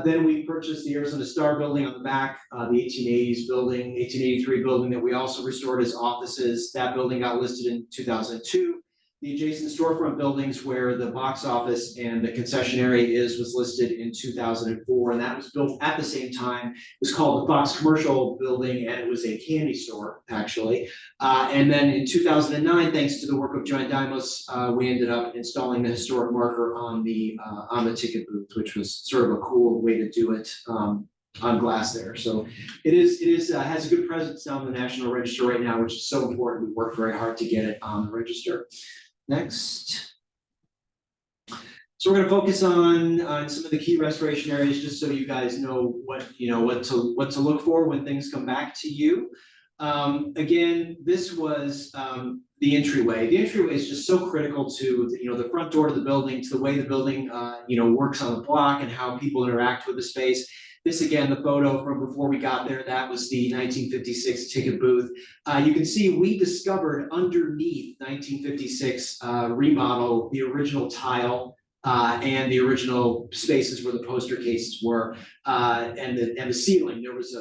Then we purchased the Arizona Star building on the back, the 1880s building, 1883 building that we also restored as offices. That building got listed in 2002. The adjacent storefront buildings where the box office and the concession area was listed in 2004, and that was built at the same time. It was called the Fox Commercial Building, and it was a candy store, actually. And then in 2009, thanks to the work of John Dimos, we ended up installing the historic marker on the ticket booth, which was sort of a cool way to do it. On glass there. So it has a good presence on the National Register right now, which is so important. We worked very hard to get it on the register. Next. So we're going to focus on some of the key restoration areas, just so you guys know what to look for when things come back to you. Again, this was the entryway. The entryway is just so critical to the front door to the building, to the way the building works on the block and how people interact with the space. This again, the photo from before we got there, that was the 1956 ticket booth. You can see we discovered underneath 1956 remodel, the original tile and the original spaces where the poster cases were, and the ceiling. There was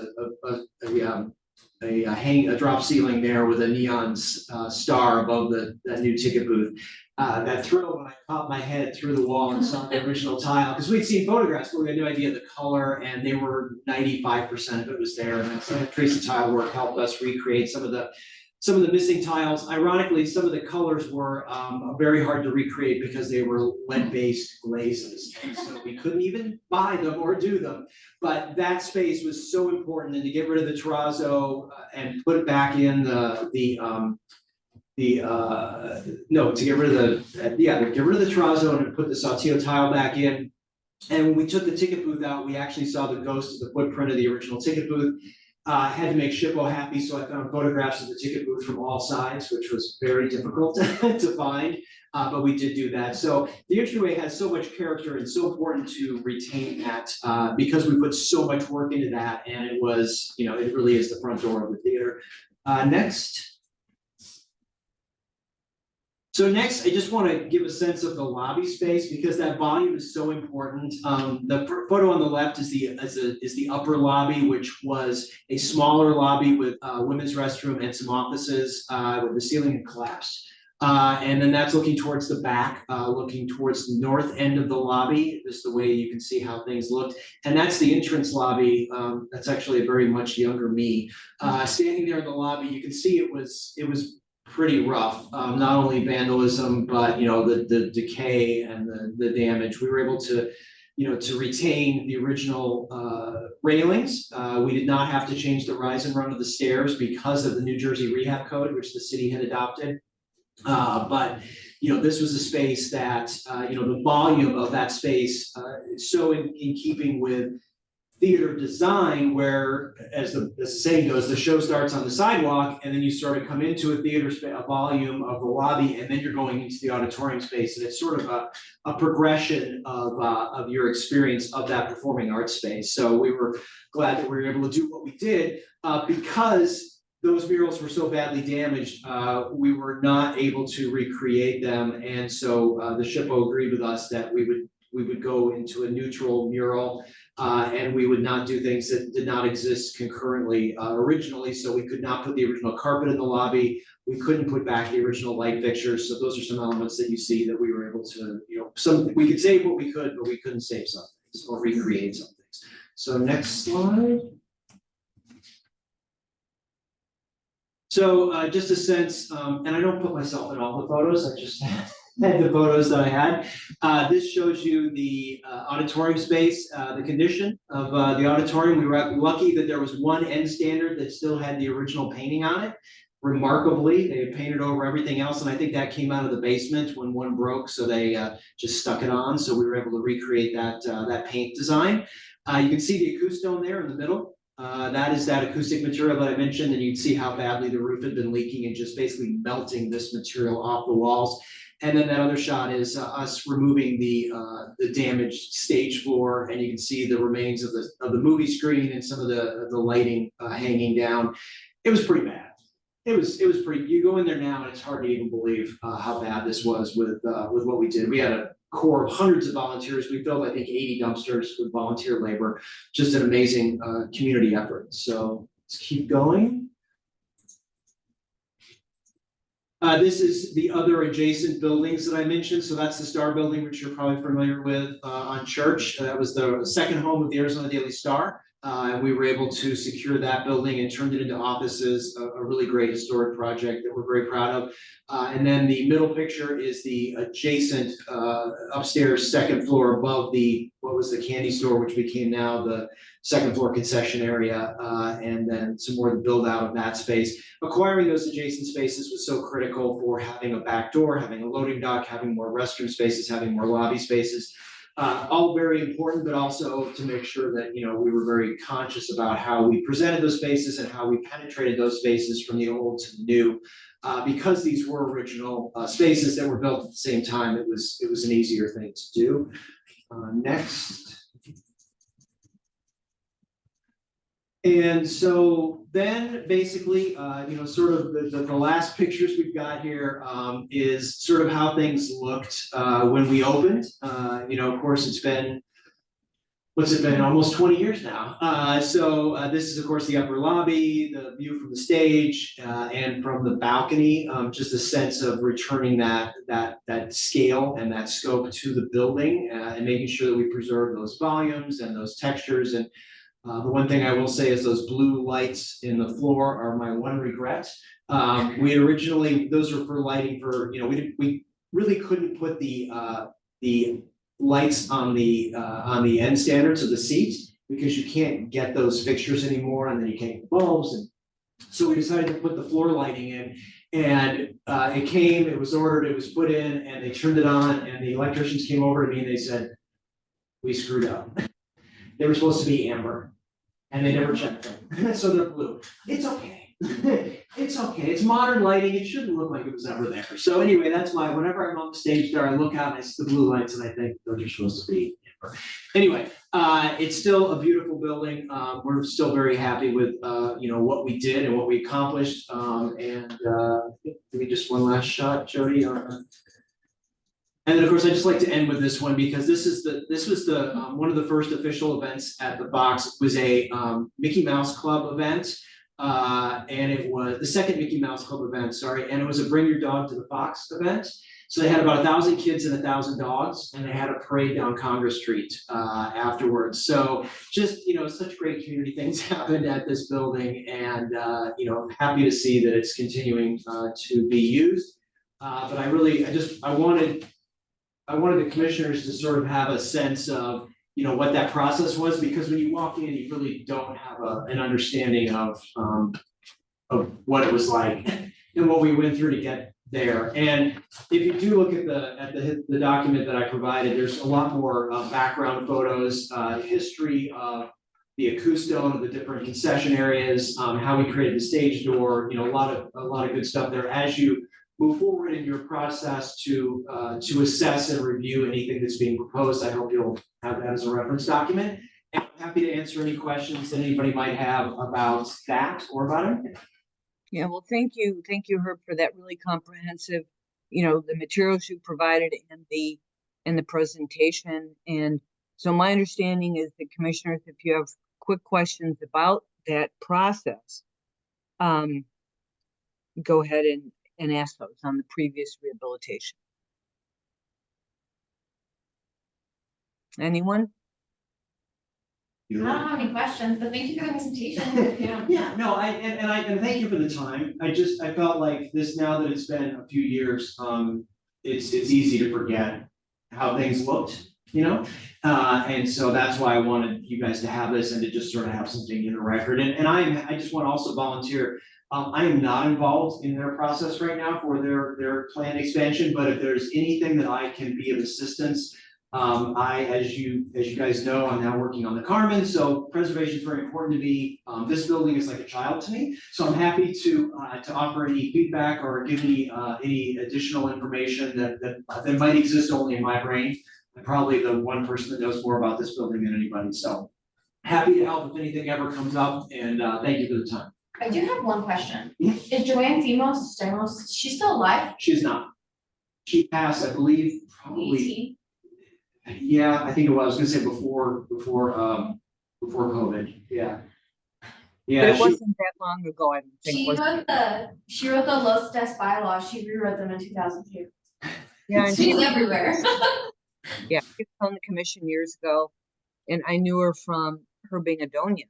a drop ceiling there with a neon star above that new ticket booth. That thrill when I popped my head through the wall and saw the original tile, because we'd seen photographs, but we had no idea the color, and they were 95% of it was there. And that piece of tile work helped us recreate some of the some of the missing tiles. Ironically, some of the colors were very hard to recreate because they were lead-based glazes. And so we couldn't even buy them or do them. But that space was so important, and to get rid of the terrazzo and put it back in to get rid of the terrazzo and put the saltillo tile back in. And when we took the ticket booth out, we actually saw the ghost of the footprint of the original ticket booth. Had to make Shippo happy, so I found photographs of the ticket booth from all sides, which was very difficult to find, but we did do that. So the entryway has so much character and so important to retain that because we put so much work into that, and it was, it really is the front door of the theater. Next. So next, I just want to give a sense of the lobby space because that volume is so important. The photo on the left is the upper lobby, which was a smaller lobby with women's restroom and some offices where the ceiling had collapsed. And then that's looking towards the back, looking towards the north end of the lobby. This is the way you can see how things looked. And that's the entrance lobby. That's actually a very much younger me. Standing there in the lobby, you can see it was pretty rough, not only vandalism, but the decay and the damage. We were able to retain the original railings. We did not have to change the rise and run of the stairs because of the New Jersey Rehab Code, which the city had adopted. But this was a space that the volume of that space is so in keeping with theater design, where, as the saying goes, the show starts on the sidewalk, and then you sort of come into a theater a volume of the lobby, and then you're going into the auditorium space, and it's sort of a progression of your experience of that performing arts space. So we were glad that we were able to do what we did because those murals were so badly damaged. We were not able to recreate them, and so the SHPO agreed with us that we would go into a neutral mural. And we would not do things that did not exist concurrently originally. So we could not put the original carpet in the lobby. We couldn't put back the original light fixtures. So those are some elements that you see that we were able to, we could save what we could, but we couldn't save some things or recreate some things. So next slide. So just a sense, and I don't put myself in all the photos, I just had the photos that I had. This shows you the auditorium space, the condition of the auditorium. We were lucky that there was one end standard that still had the original painting on it. Remarkably, they had painted over everything else, and I think that came out of the basement when one broke, so they just stuck it on. So we were able to recreate that paint design. You can see the acoustone there in the middle. That is that acoustic material that I mentioned, and you'd see how badly the roof had been leaking and just basically melting this material off the walls. And then that other shot is us removing the damaged stage floor, and you can see the remains of the movie screen and some of the lighting hanging down. It was pretty bad. It was pretty. You go in there now, and it's hard to even believe how bad this was with what we did. We had a core of hundreds of volunteers. We filled, I think, 80 dumpsters with volunteer labor. Just an amazing community effort. So let's keep going. This is the other adjacent buildings that I mentioned. So that's the Star Building, which you're probably familiar with on Church. That was the second home of the Arizona Daily Star. And we were able to secure that building and turned it into offices, a really great historic project that we're very proud of. And then the middle picture is the adjacent upstairs second floor above what was the candy store, which became now the second floor concession area, and then some more build out of that space. Acquiring those adjacent spaces was so critical for having a back door, having a loading dock, having more restroom spaces, having more lobby spaces. All very important, but also to make sure that we were very conscious about how we presented those spaces and how we penetrated those spaces from the old to the new. Because these were original spaces that were built at the same time, it was an easier thing to do. Next. And so then basically, sort of the last pictures we've got here is sort of how things looked when we opened. Of course, it's been, what's it been, almost 20 years now. So this is, of course, the upper lobby, the view from the stage, and from the balcony, just a sense of returning that scale and that scope to the building, and making sure that we preserve those volumes and those textures. And The one thing I will say is those blue lights in the floor are my one regret. We had originally, those were for lighting for, we really couldn't put the lights on the end standards of the seats because you can't get those fixtures anymore, and then you can't get bulbs. And so we decided to put the floor lighting in, and it came, it was ordered, it was put in, and they turned it on, and the electricians came over to me and they said, we screwed up. They were supposed to be amber, and they never checked them, so they're blue. It's okay. It's okay. It's modern lighting. It shouldn't look like it was ever there. So anyway, that's why whenever I'm on the stage there, I look out and I see the blue lights, and I think those are supposed to be amber. Anyway, it's still a beautiful building. We're still very happy with what we did and what we accomplished. Maybe just one last shot, Jody. And then, of course, I just like to end with this one because this was the one of the first official events at the box. It was a Mickey Mouse Club event, and it was the second Mickey Mouse Club event. Sorry, and it was a Bring Your Dog to the Box event. So they had about 1,000 kids and 1,000 dogs, and they had a parade down Congress Street afterwards. So just such great community things happened at this building, and happy to see that it's continuing to be used. But I wanted the commissioners to sort of have a sense of, what that process was, because when you walk in, you really don't have an understanding of what it was like and what we went through to get there. And if you do look at the document that I provided, there's a lot more background photos, history of the acoustone of the different concession areas, how we created the stage door, a lot of good stuff there as you move forward in your process to assess and review anything that's being proposed. I hope you'll have that as a reference document. And I'm happy to answer any questions that anybody might have about that or about it. Yeah, well, thank you, Herb, for that really comprehensive, the materials you provided and the presentation. And so my understanding is that commissioners, if you have quick questions about that process, go ahead and ask those on the previous rehabilitation. Anyone? I don't have any questions, but thank you for the presentation. Yeah, no, and thank you for the time. I felt like this, now that it's been a few years, it's easy to forget how things looked, and so that's why I wanted you guys to have this and to just sort of have something in the record. And I just want to also volunteer. I am not involved in their process right now for their planned expansion, but if there's anything that I can be of assistance, as you guys know, I'm now working on the Carmen, so preservation is very important to me. This building is like a child to me, so I'm happy to offer any feedback or give me any additional information that might exist only in my brain. I'm probably the one person that knows more about this building than anybody, so happy to help if anything ever comes up, and thank you for the time. I do have one question. Is Joanne Stamos, she's still alive? She's not. She passed, I believe, probably. 18? Yeah, I think it was. I was gonna say before COVID. Yeah. Yeah. But it wasn't that long ago, I don't think. She wrote the Los Des bylaws. She rewrote them in 2002. Yeah, and She's everywhere. yeah, she was on the commission years ago, and I knew her from her being a Donia.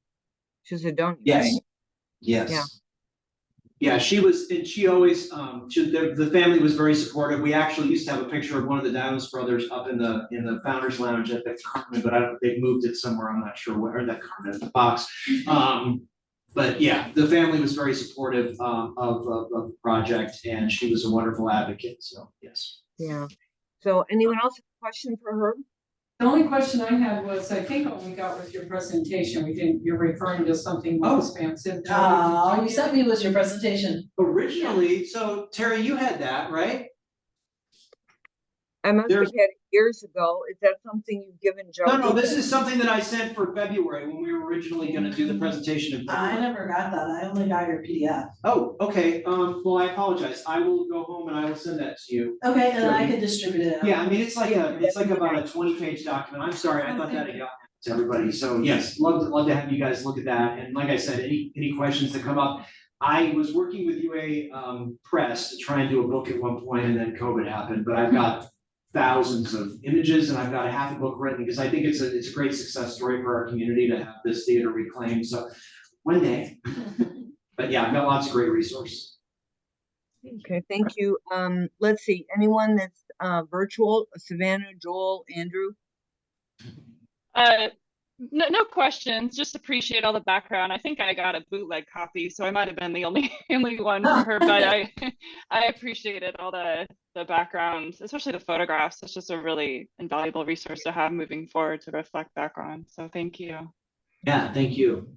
She was a Donia. Yes. Right? Yes. Yeah. Yeah, she was, and she always, the family was very supportive. We actually used to have a picture of one of the Downs brothers up in the Founders Lounge at the Carmen, but they've moved it somewhere. I'm not sure where, that Carmen, the box. But yeah, the family was very supportive of the project, and she was a wonderful advocate. So yes. Yeah. So anyone else have a question for her? The only question I had was, I think when we got with your presentation, you're referring to something more expansive. All you sent me was your presentation. Originally, so Terry, you had that, right? I must have had it years ago. Is that something you've given Jody? No, this is something that I sent for February when we were originally gonna do the presentation in February. I never got that. I only got your PDF. Oh, okay, well, I apologize. I will go home and I will send that to you. Okay, and then I can distribute it. Yeah, I mean, it's like about a 20-page document. I'm sorry, I thought that had gotten to everybody. So yes, love to have you guys look at that. And like I said, any questions that come up. I was working with UA Press to try and do a book at one point, and then COVID happened, but I've got thousands of images, and I've got a half a book written because I think it's a great success story for our community to have this theater reclaimed. So one day, but yeah, I've got lots of great resources. Okay, thank you. Let's see, anyone that's virtual, Savannah, Joel, Andrew? No questions, just appreciate all the background. I think I got a bootleg copy, so I might have been the only one for her, but I appreciated all the background, especially the photographs. It's just a really invaluable resource to have moving forward to reflect back on. So thank you. Yeah, thank you.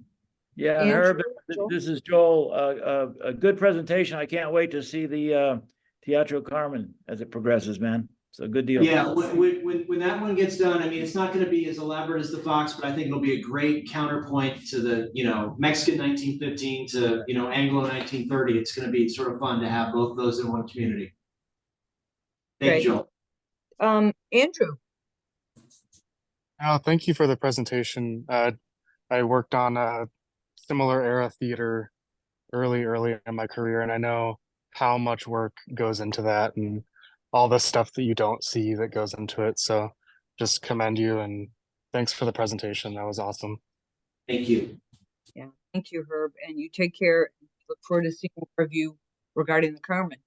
Yeah, Andrew, Herb, Joel? this is Joel. A good presentation. I can't wait to see the Teatro Carmen as it progresses, man. It's a good deal. Yeah, when that one gets done, I mean, it's not gonna be as elaborate as the Fox, but I think it'll be a great counterpoint to the, Mexican 1915 to, Anglo 1930. It's gonna be sort of fun to have both of those in one community. Thank you, Joel. Andrew? Oh, thank you for the presentation. I worked on a similar era theater early in my career, and I know how much work goes into that and all the stuff that you don't see that goes into it. So just commend you and thanks for the presentation. That was awesome. Thank you. Yeah, thank you, Herb, and you take care. Look forward to seeing more of you regarding the Carmen.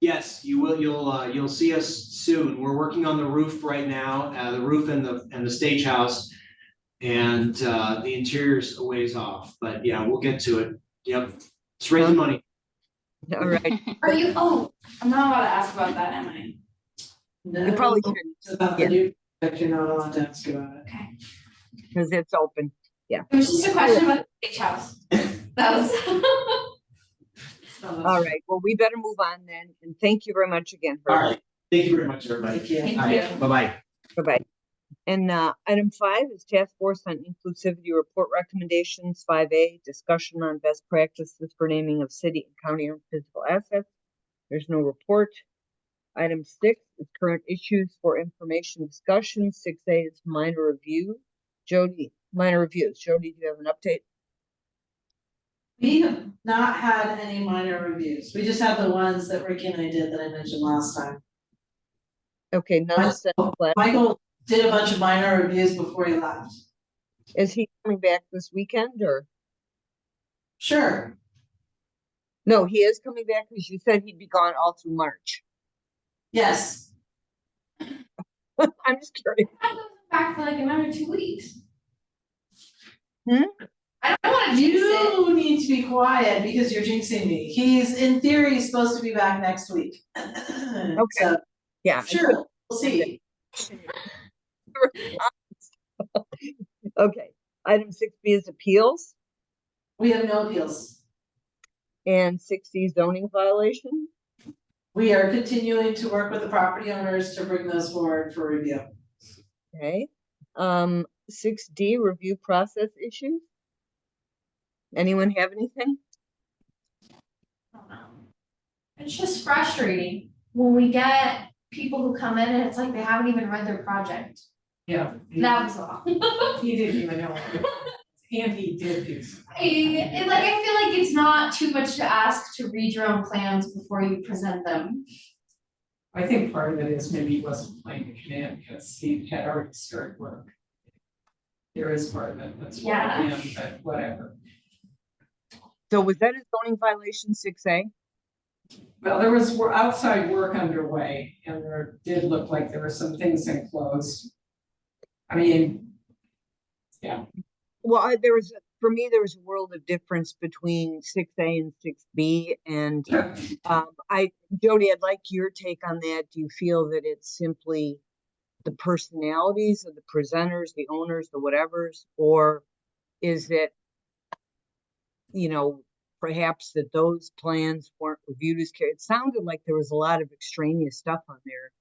Yes, you will. You'll see us soon. We're working on the roof right now, the roof and the stage house, and the interior's a ways off. But yeah, we'll get to it. Yep, it's raising money. All right. Are you, oh, I'm not allowed to ask about that, am I? You probably shouldn't. It's about the new, but you're not allowed to ask about it. Okay. Because it's open. It was just a question about the beach house. That was. All right, well, we better move on then, and thank you very much again. All right, thank you very much, everybody. Thank you. Thank All right, you. bye-bye. Bye-bye. And item 5 is Task Force on Inclusivity Report Recommendations. 5A, discussion on best practices for naming of city and county owned physical assets. There's no report. Item 6 is current issues for information discussion. 6A is minor review. Jody, minor reviews. Jody, do you have an update? We have not had any minor reviews. We just have the ones that Ricky and I did that I mentioned last time. Okay, none sent left. Michael did a bunch of minor reviews before he left. Is he coming back this weekend or? Sure. No, he is coming back because you said he'd be gone all through March. Yes. I'm just curious. I'm back for like another 2 weeks. Hmm? I don't want to jinx it. You need to be quiet because you're jinxing me. He's in theory supposed to be back next week. Okay. So, Yeah. sure, we'll see. Okay. Item 6B is appeals We have no appeals. and 6C zoning violation. We are continuing to work with the property owners to bring those forward for review. Okay. 6D review process issues. Anyone have anything? It's just frustrating when we get people who come in and it's like they haven't even read their project. Yeah. That was all. He didn't even know. And he did do something. I feel like it's not too much to ask to read your own plans before you present them. I think part of it is maybe he wasn't playing the command because he had already started work. There is part of it, that's why, Yeah. but whatever. So was that a zoning violation 6A? Well, there was outside work underway and there did look like there were some things enclosed. I mean, yeah. Well, for me, there was a world of difference between 6A and 6B. And Jody, I'd like your take on that. Do you feel that it's simply the personalities of the presenters, the owners, the whatevers, or is it, perhaps that those plans weren't reviewed as care? It sounded like there was a lot of extraneous stuff on there,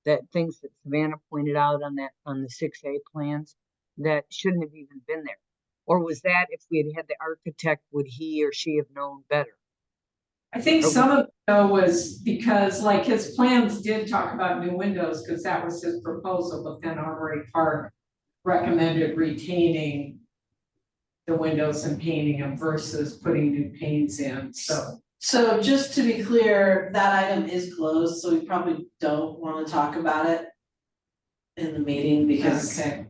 that things that Savannah pointed out on the 6A plans that shouldn't have even been there. Or was that if we had the architect, would he or she have known better? I think some of it was because like his plans did talk about new windows because that was his proposal, but then Armory Park recommended retaining the windows and painting them versus putting new paints in. So So just to be clear, that item is closed, so we probably don't wanna talk about it in the meeting because. Okay.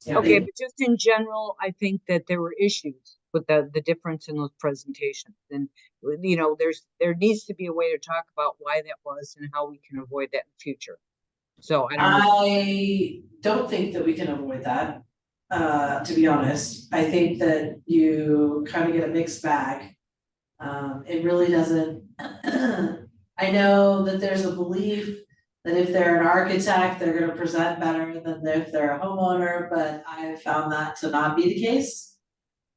Yeah. Okay, but just in general, I think that there were issues with the difference in those presentations. And, you know, there needs to be a way to talk about why that was and how we can avoid that in the future. So I don't know. I don't think that we can avoid that, to be honest. I think that you kind of get a mixed bag. It really doesn't, I know that there's a belief that if they're an architect, they're gonna present better than if they're a homeowner, but I found that to not be the case.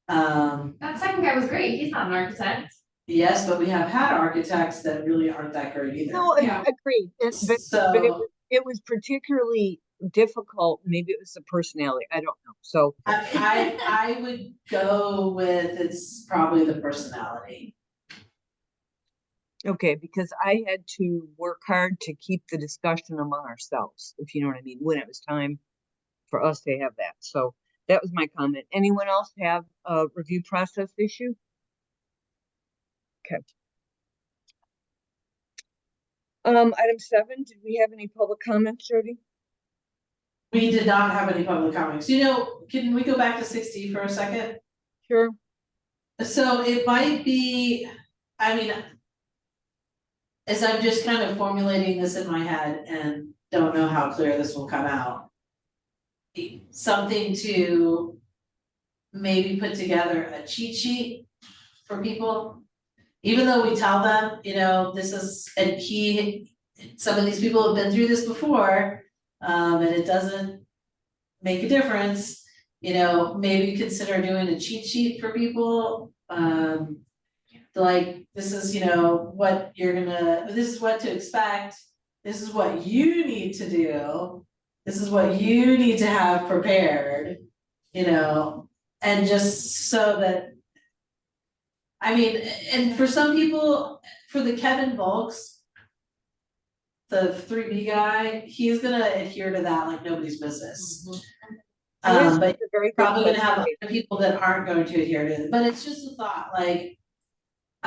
That second guy was great, he's not an architect. Yes, but we have had architects that really aren't that great either. No, Yeah. agreed. But So it was particularly difficult. Maybe it was the personality. I don't know. So I would go with it's probably the personality. okay, because I had to work hard to keep the discussion among ourselves, if you know what I mean, when it was time for us to have that. So that was my comment. Anyone else have a review process issue? Okay. Item 7, did we have any public comments, Jody? We did not have any public comments. You know, can we go back to 60 for a second? Sure. So it might be, I mean, as I'm just kind of formulating this in my head and don't know how clear this will come out. Something to maybe put together a cheat sheet for people. Even though we tell them, you know, this is, and some of these people have been through this before, and it doesn't make a difference. You know, maybe consider doing a cheat sheet for people, like, this is, you know, what you're gonna, this is what to expect, this is what you need to do, this is what you need to have prepared, you know, and just so that. I mean, and for some people, for the Kevin Volks, the 3B guy, he's gonna adhere to that like nobody's business. But It's a very good probably gonna have point. other people that aren't going to adhere to it, but it's just a thought, like.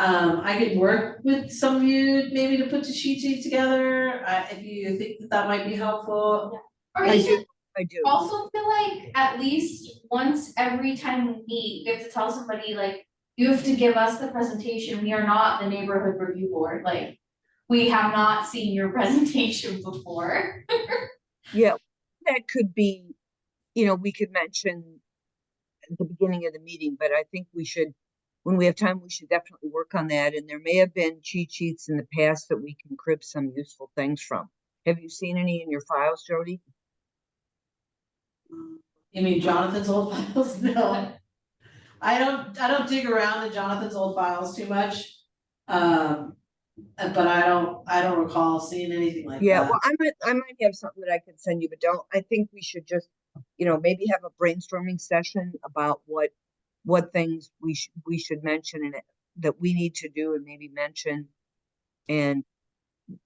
I could work with some of you maybe to put the cheat sheet together, if you think that that might be helpful. Or I even do. I do. also feel like at least once every time we meet, we have to tell somebody like, you have to give us the presentation, we are not the neighborhood review board, like. We have not seen your presentation before. Yeah, that could be, you know, we could mention at the beginning of the meeting, but I think we should, when we have time, we should definitely work on that. And there may have been cheat sheets in the past that we can crib some useful things from. Have you seen any in your files, Jody? You mean Jonathan's old files? No. I don't dig around in Jonathan's old files too much. But I don't recall seeing anything like that. Yeah, well, I might have something that I could send you, but I think we should just, you know, maybe have a brainstorming session about what things we should mention and that we need to do and maybe mention, and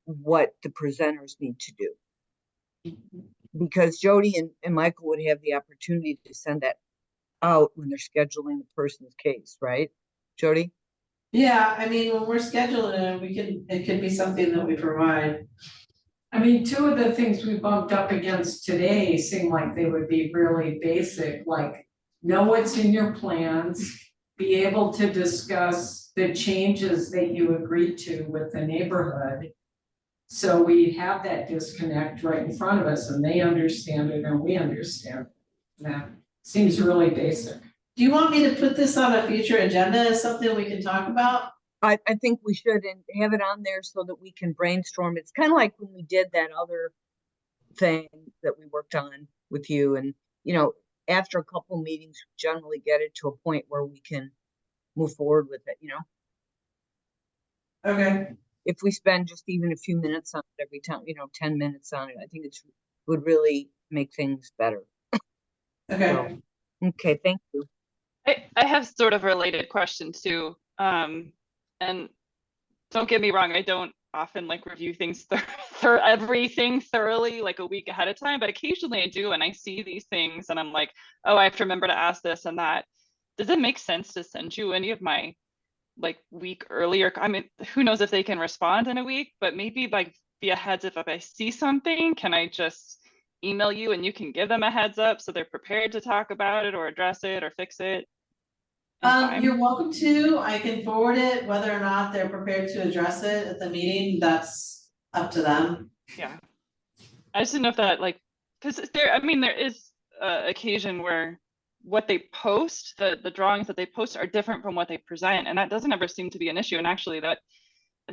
what the presenters need to do. Because Jody and Michael would have the opportunity to send that out when they're scheduling the person's case, right? Jody? Yeah, I mean, when we're scheduling it, it could be something that we provide. I mean, two of the things we bumped up against today seem like they would be really basic, like know what's in your plans, be able to discuss the changes that you agreed to with the neighborhood. So we have that disconnect right in front of us and they understand it and we understand. That seems really basic. Do you want me to put this on a future agenda as something we can talk about? I think we should, and have it on there so that we can brainstorm. It's kind of like when we did that other thing that we worked on with you, and you know, after a couple meetings, we generally get it to a point where we can move forward with it, you know. Okay. If we spend just even a few minutes on it every time, you know, 10 minutes on it, I think it would really make things better. Okay. So, okay, thank you. I have sort of a related question too. And don't get me wrong, I don't often like review things everything thoroughly like a week ahead of time, but occasionally I do, and I see these things and I'm like, oh, I have to remember to ask this and that. Does it make sense to send you any of my like week earlier. I mean, who knows if they can respond in a week, but maybe like via heads up, if I see something, can I just email you and you can give them a heads up so they're prepared to talk about it or address it or fix it? in time? You're welcome to, I can forward it, whether or not they're prepared to address it at the meeting, that's up to them. Yeah. I just didn't know if that like, because there, I mean, there is occasion where what they post, the drawings that they post are different from what they present, and that doesn't ever seem to be an issue. And actually that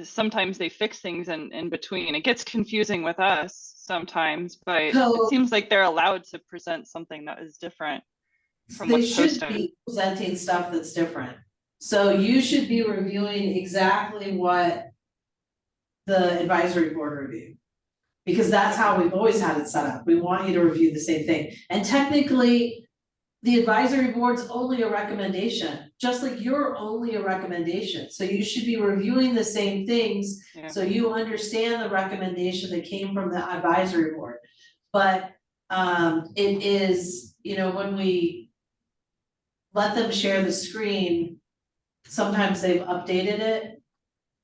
sometimes they fix things in between. It gets confusing with us sometimes, but So- it seems like they're allowed to present something that is different from They what's should posted. be presenting stuff that's different. So you should be reviewing exactly what the advisory board reviewed. Because that's how we've always had it set up. We want you to review the same thing. And technically, the advisory board's only a recommendation, just like you're only a recommendation. So you should be reviewing the same things, Yeah. so you understand the recommendation that came from the advisory board. But it is, you know, when we let them share the screen, sometimes they've updated it.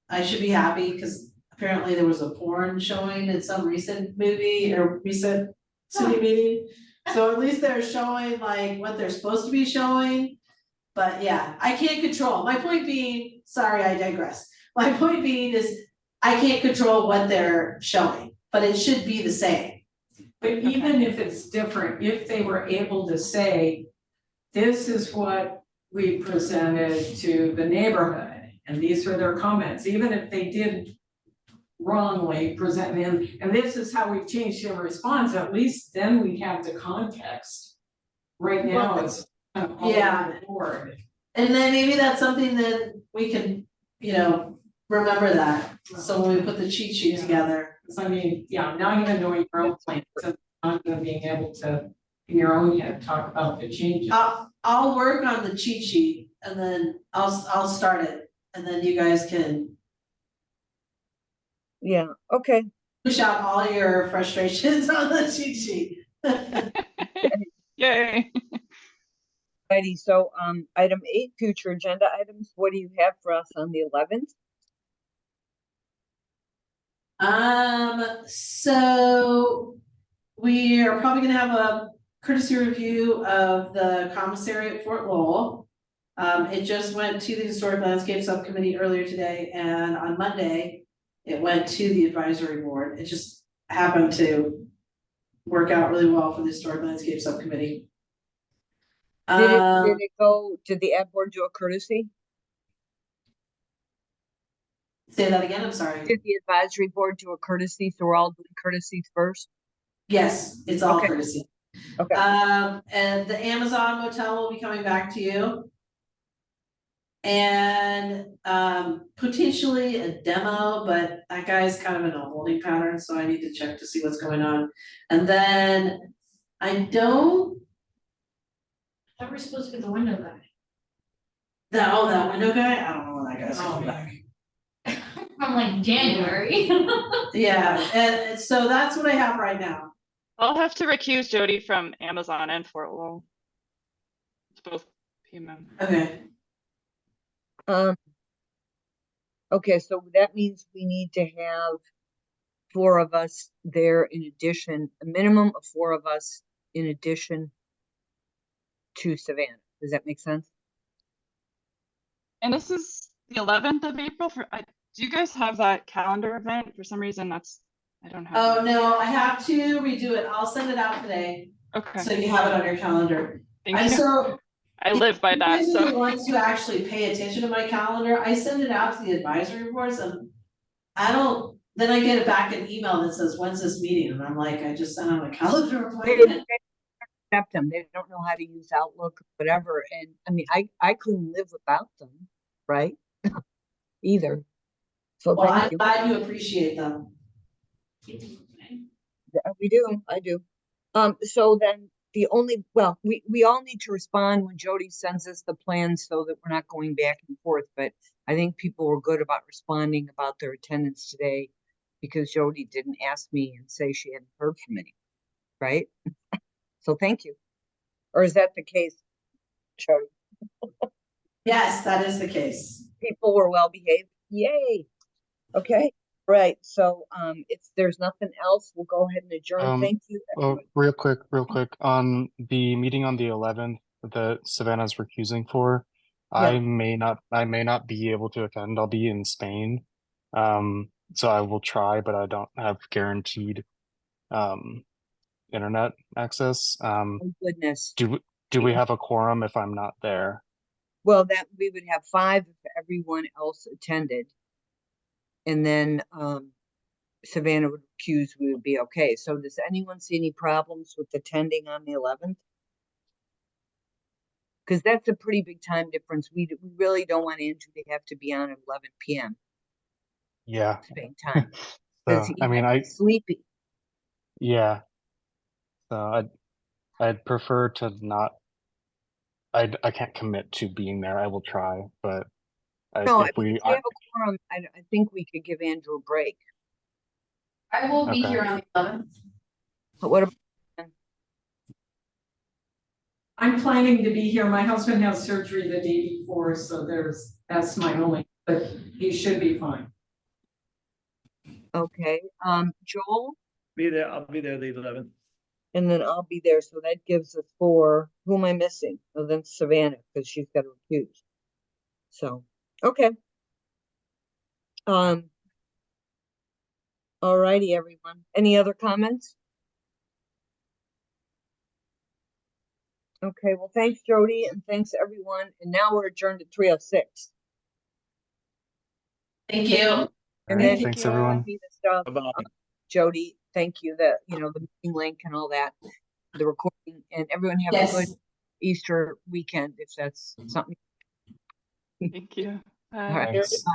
I should be happy because apparently there was a porn showing in some recent movie or recent city meeting. So at least they're showing like what they're supposed to be showing. But yeah, I can't control. My point being, sorry, I digress. My point being is I can't control what they're showing, but it should be the same. But even if it's different, if they were able to say, this is what we presented to the neighborhood, and these were their comments, even if they did wrongly present them, and this is how we've changed your response, at least then we have the context. Right now, it's kind of all Yeah. over the board. And then maybe that's something that we can, you know, remember that. So when we put the cheat sheet together. So I mean, yeah, not even knowing your own plans, so not gonna being able to, in your own head, talk about the changes. I'll work on the cheat sheet and then I'll start it and then you guys can Yeah, okay. push out all your frustrations on the cheat sheet. Yay. Righty, so item 8, future agenda items. What do you have for us on the 11th? So we are probably gonna have a courtesy review of the commissary at Fort Lowell. It just went to the Historic Landscape Subcommittee earlier today, and on Monday, it went to the advisory board. It just happened to work out really well for the Historic Landscape Subcommittee. Did it go, did the ad board do a courtesy? Say that again, I'm sorry. Did the advisory board do a courtesy? So we're all doing courtesies first? Yes, it's all Okay. courtesy. Okay. And the Amazon motel will be coming back to you. And potentially a demo, but that guy's kind of in a holding pattern, so I need to check to see what's going on. And then I don't, I thought we were supposed to be the window guy. that window guy, I don't know when that guy's Oh, coming man. back. From like January. Yeah, and so that's what I have right now. I'll have to recuse Jody from Amazon and Fort Lowell. It's both PMM. Okay, Okay, so that means we need to have 4 of us there in addition, a minimum of 4 of us in addition to Savannah. Does that make sense? And this is the 11th of April do you guys have that calendar event? For some reason I don't have. oh that. no, I have to redo it, I'll send it out today, Okay, so you have it on your calendar. thank I'm you. so. I live by that, You guys are the so. ones who actually pay attention to my calendar, I send it out to the advisory boards and I don't, then I get it back an email that says, when's this meeting? And I'm like, I just sent out a calendar They appointment. accept them. They don't know how to use Outlook, whatever. And I mean, I couldn't live without them, right? Either. So Well, thank I'm you. glad you appreciate them. Yeah, we do, I do. So then we all need to respond when Jody sends us the plans so that we're not going back and forth, but I think people were good about responding about their attendance today because Jody didn't ask me and say she hadn't heard from any, right? So thank you. Or is that the case, Jody? Yes, that is the case. People were well behaved. Yay. Okay, right. So if there's nothing else, we'll go ahead and adjourn. Thank you. Oh, real quick, on the meeting on the 11th that Savannah's recusing for, Yeah. I may not be able to attend. I'll be in Spain. So I will try, but I don't have guaranteed internet access. Oh, goodness. Do we have a quorum if I'm not there? Well, that we would have 5 if everyone else attended. And then Savannah would recuse, we would be okay. So does anyone see any problems with attending on the 11th? Because that's a pretty big time difference. We really don't want Andrew to have to be on at 11 p.m. Yeah. Spain time. So He I mean, might be sleepy. yeah. So I'd prefer to not. I can't commit to being there. I will try, but No, if we if we have a quorum, I think we could give Andrew a break. I will be Okay. here on the 11th. But what about I'm planning to be here. My husband has surgery the day before, so that's my only, but he should be fine. okay? Joel, Be there, I'll be there the 11th. and then I'll be there. So that gives us 4. Who am I missing? Oh, then Savannah, because she's got to recuse. So, okay. All righty, everyone. Any other comments? Okay, well, thanks, Jody, and thanks, everyone. And now we're adjourned at 3:06. Thank you. All And right, then thanks you everyone. send me the stuff, Bye-bye. Jody, thank you, the meeting link and all that, the recording, and everyone have a good Yes. Easter weekend, if that's something. Thank you. All right. Thanks. Bye.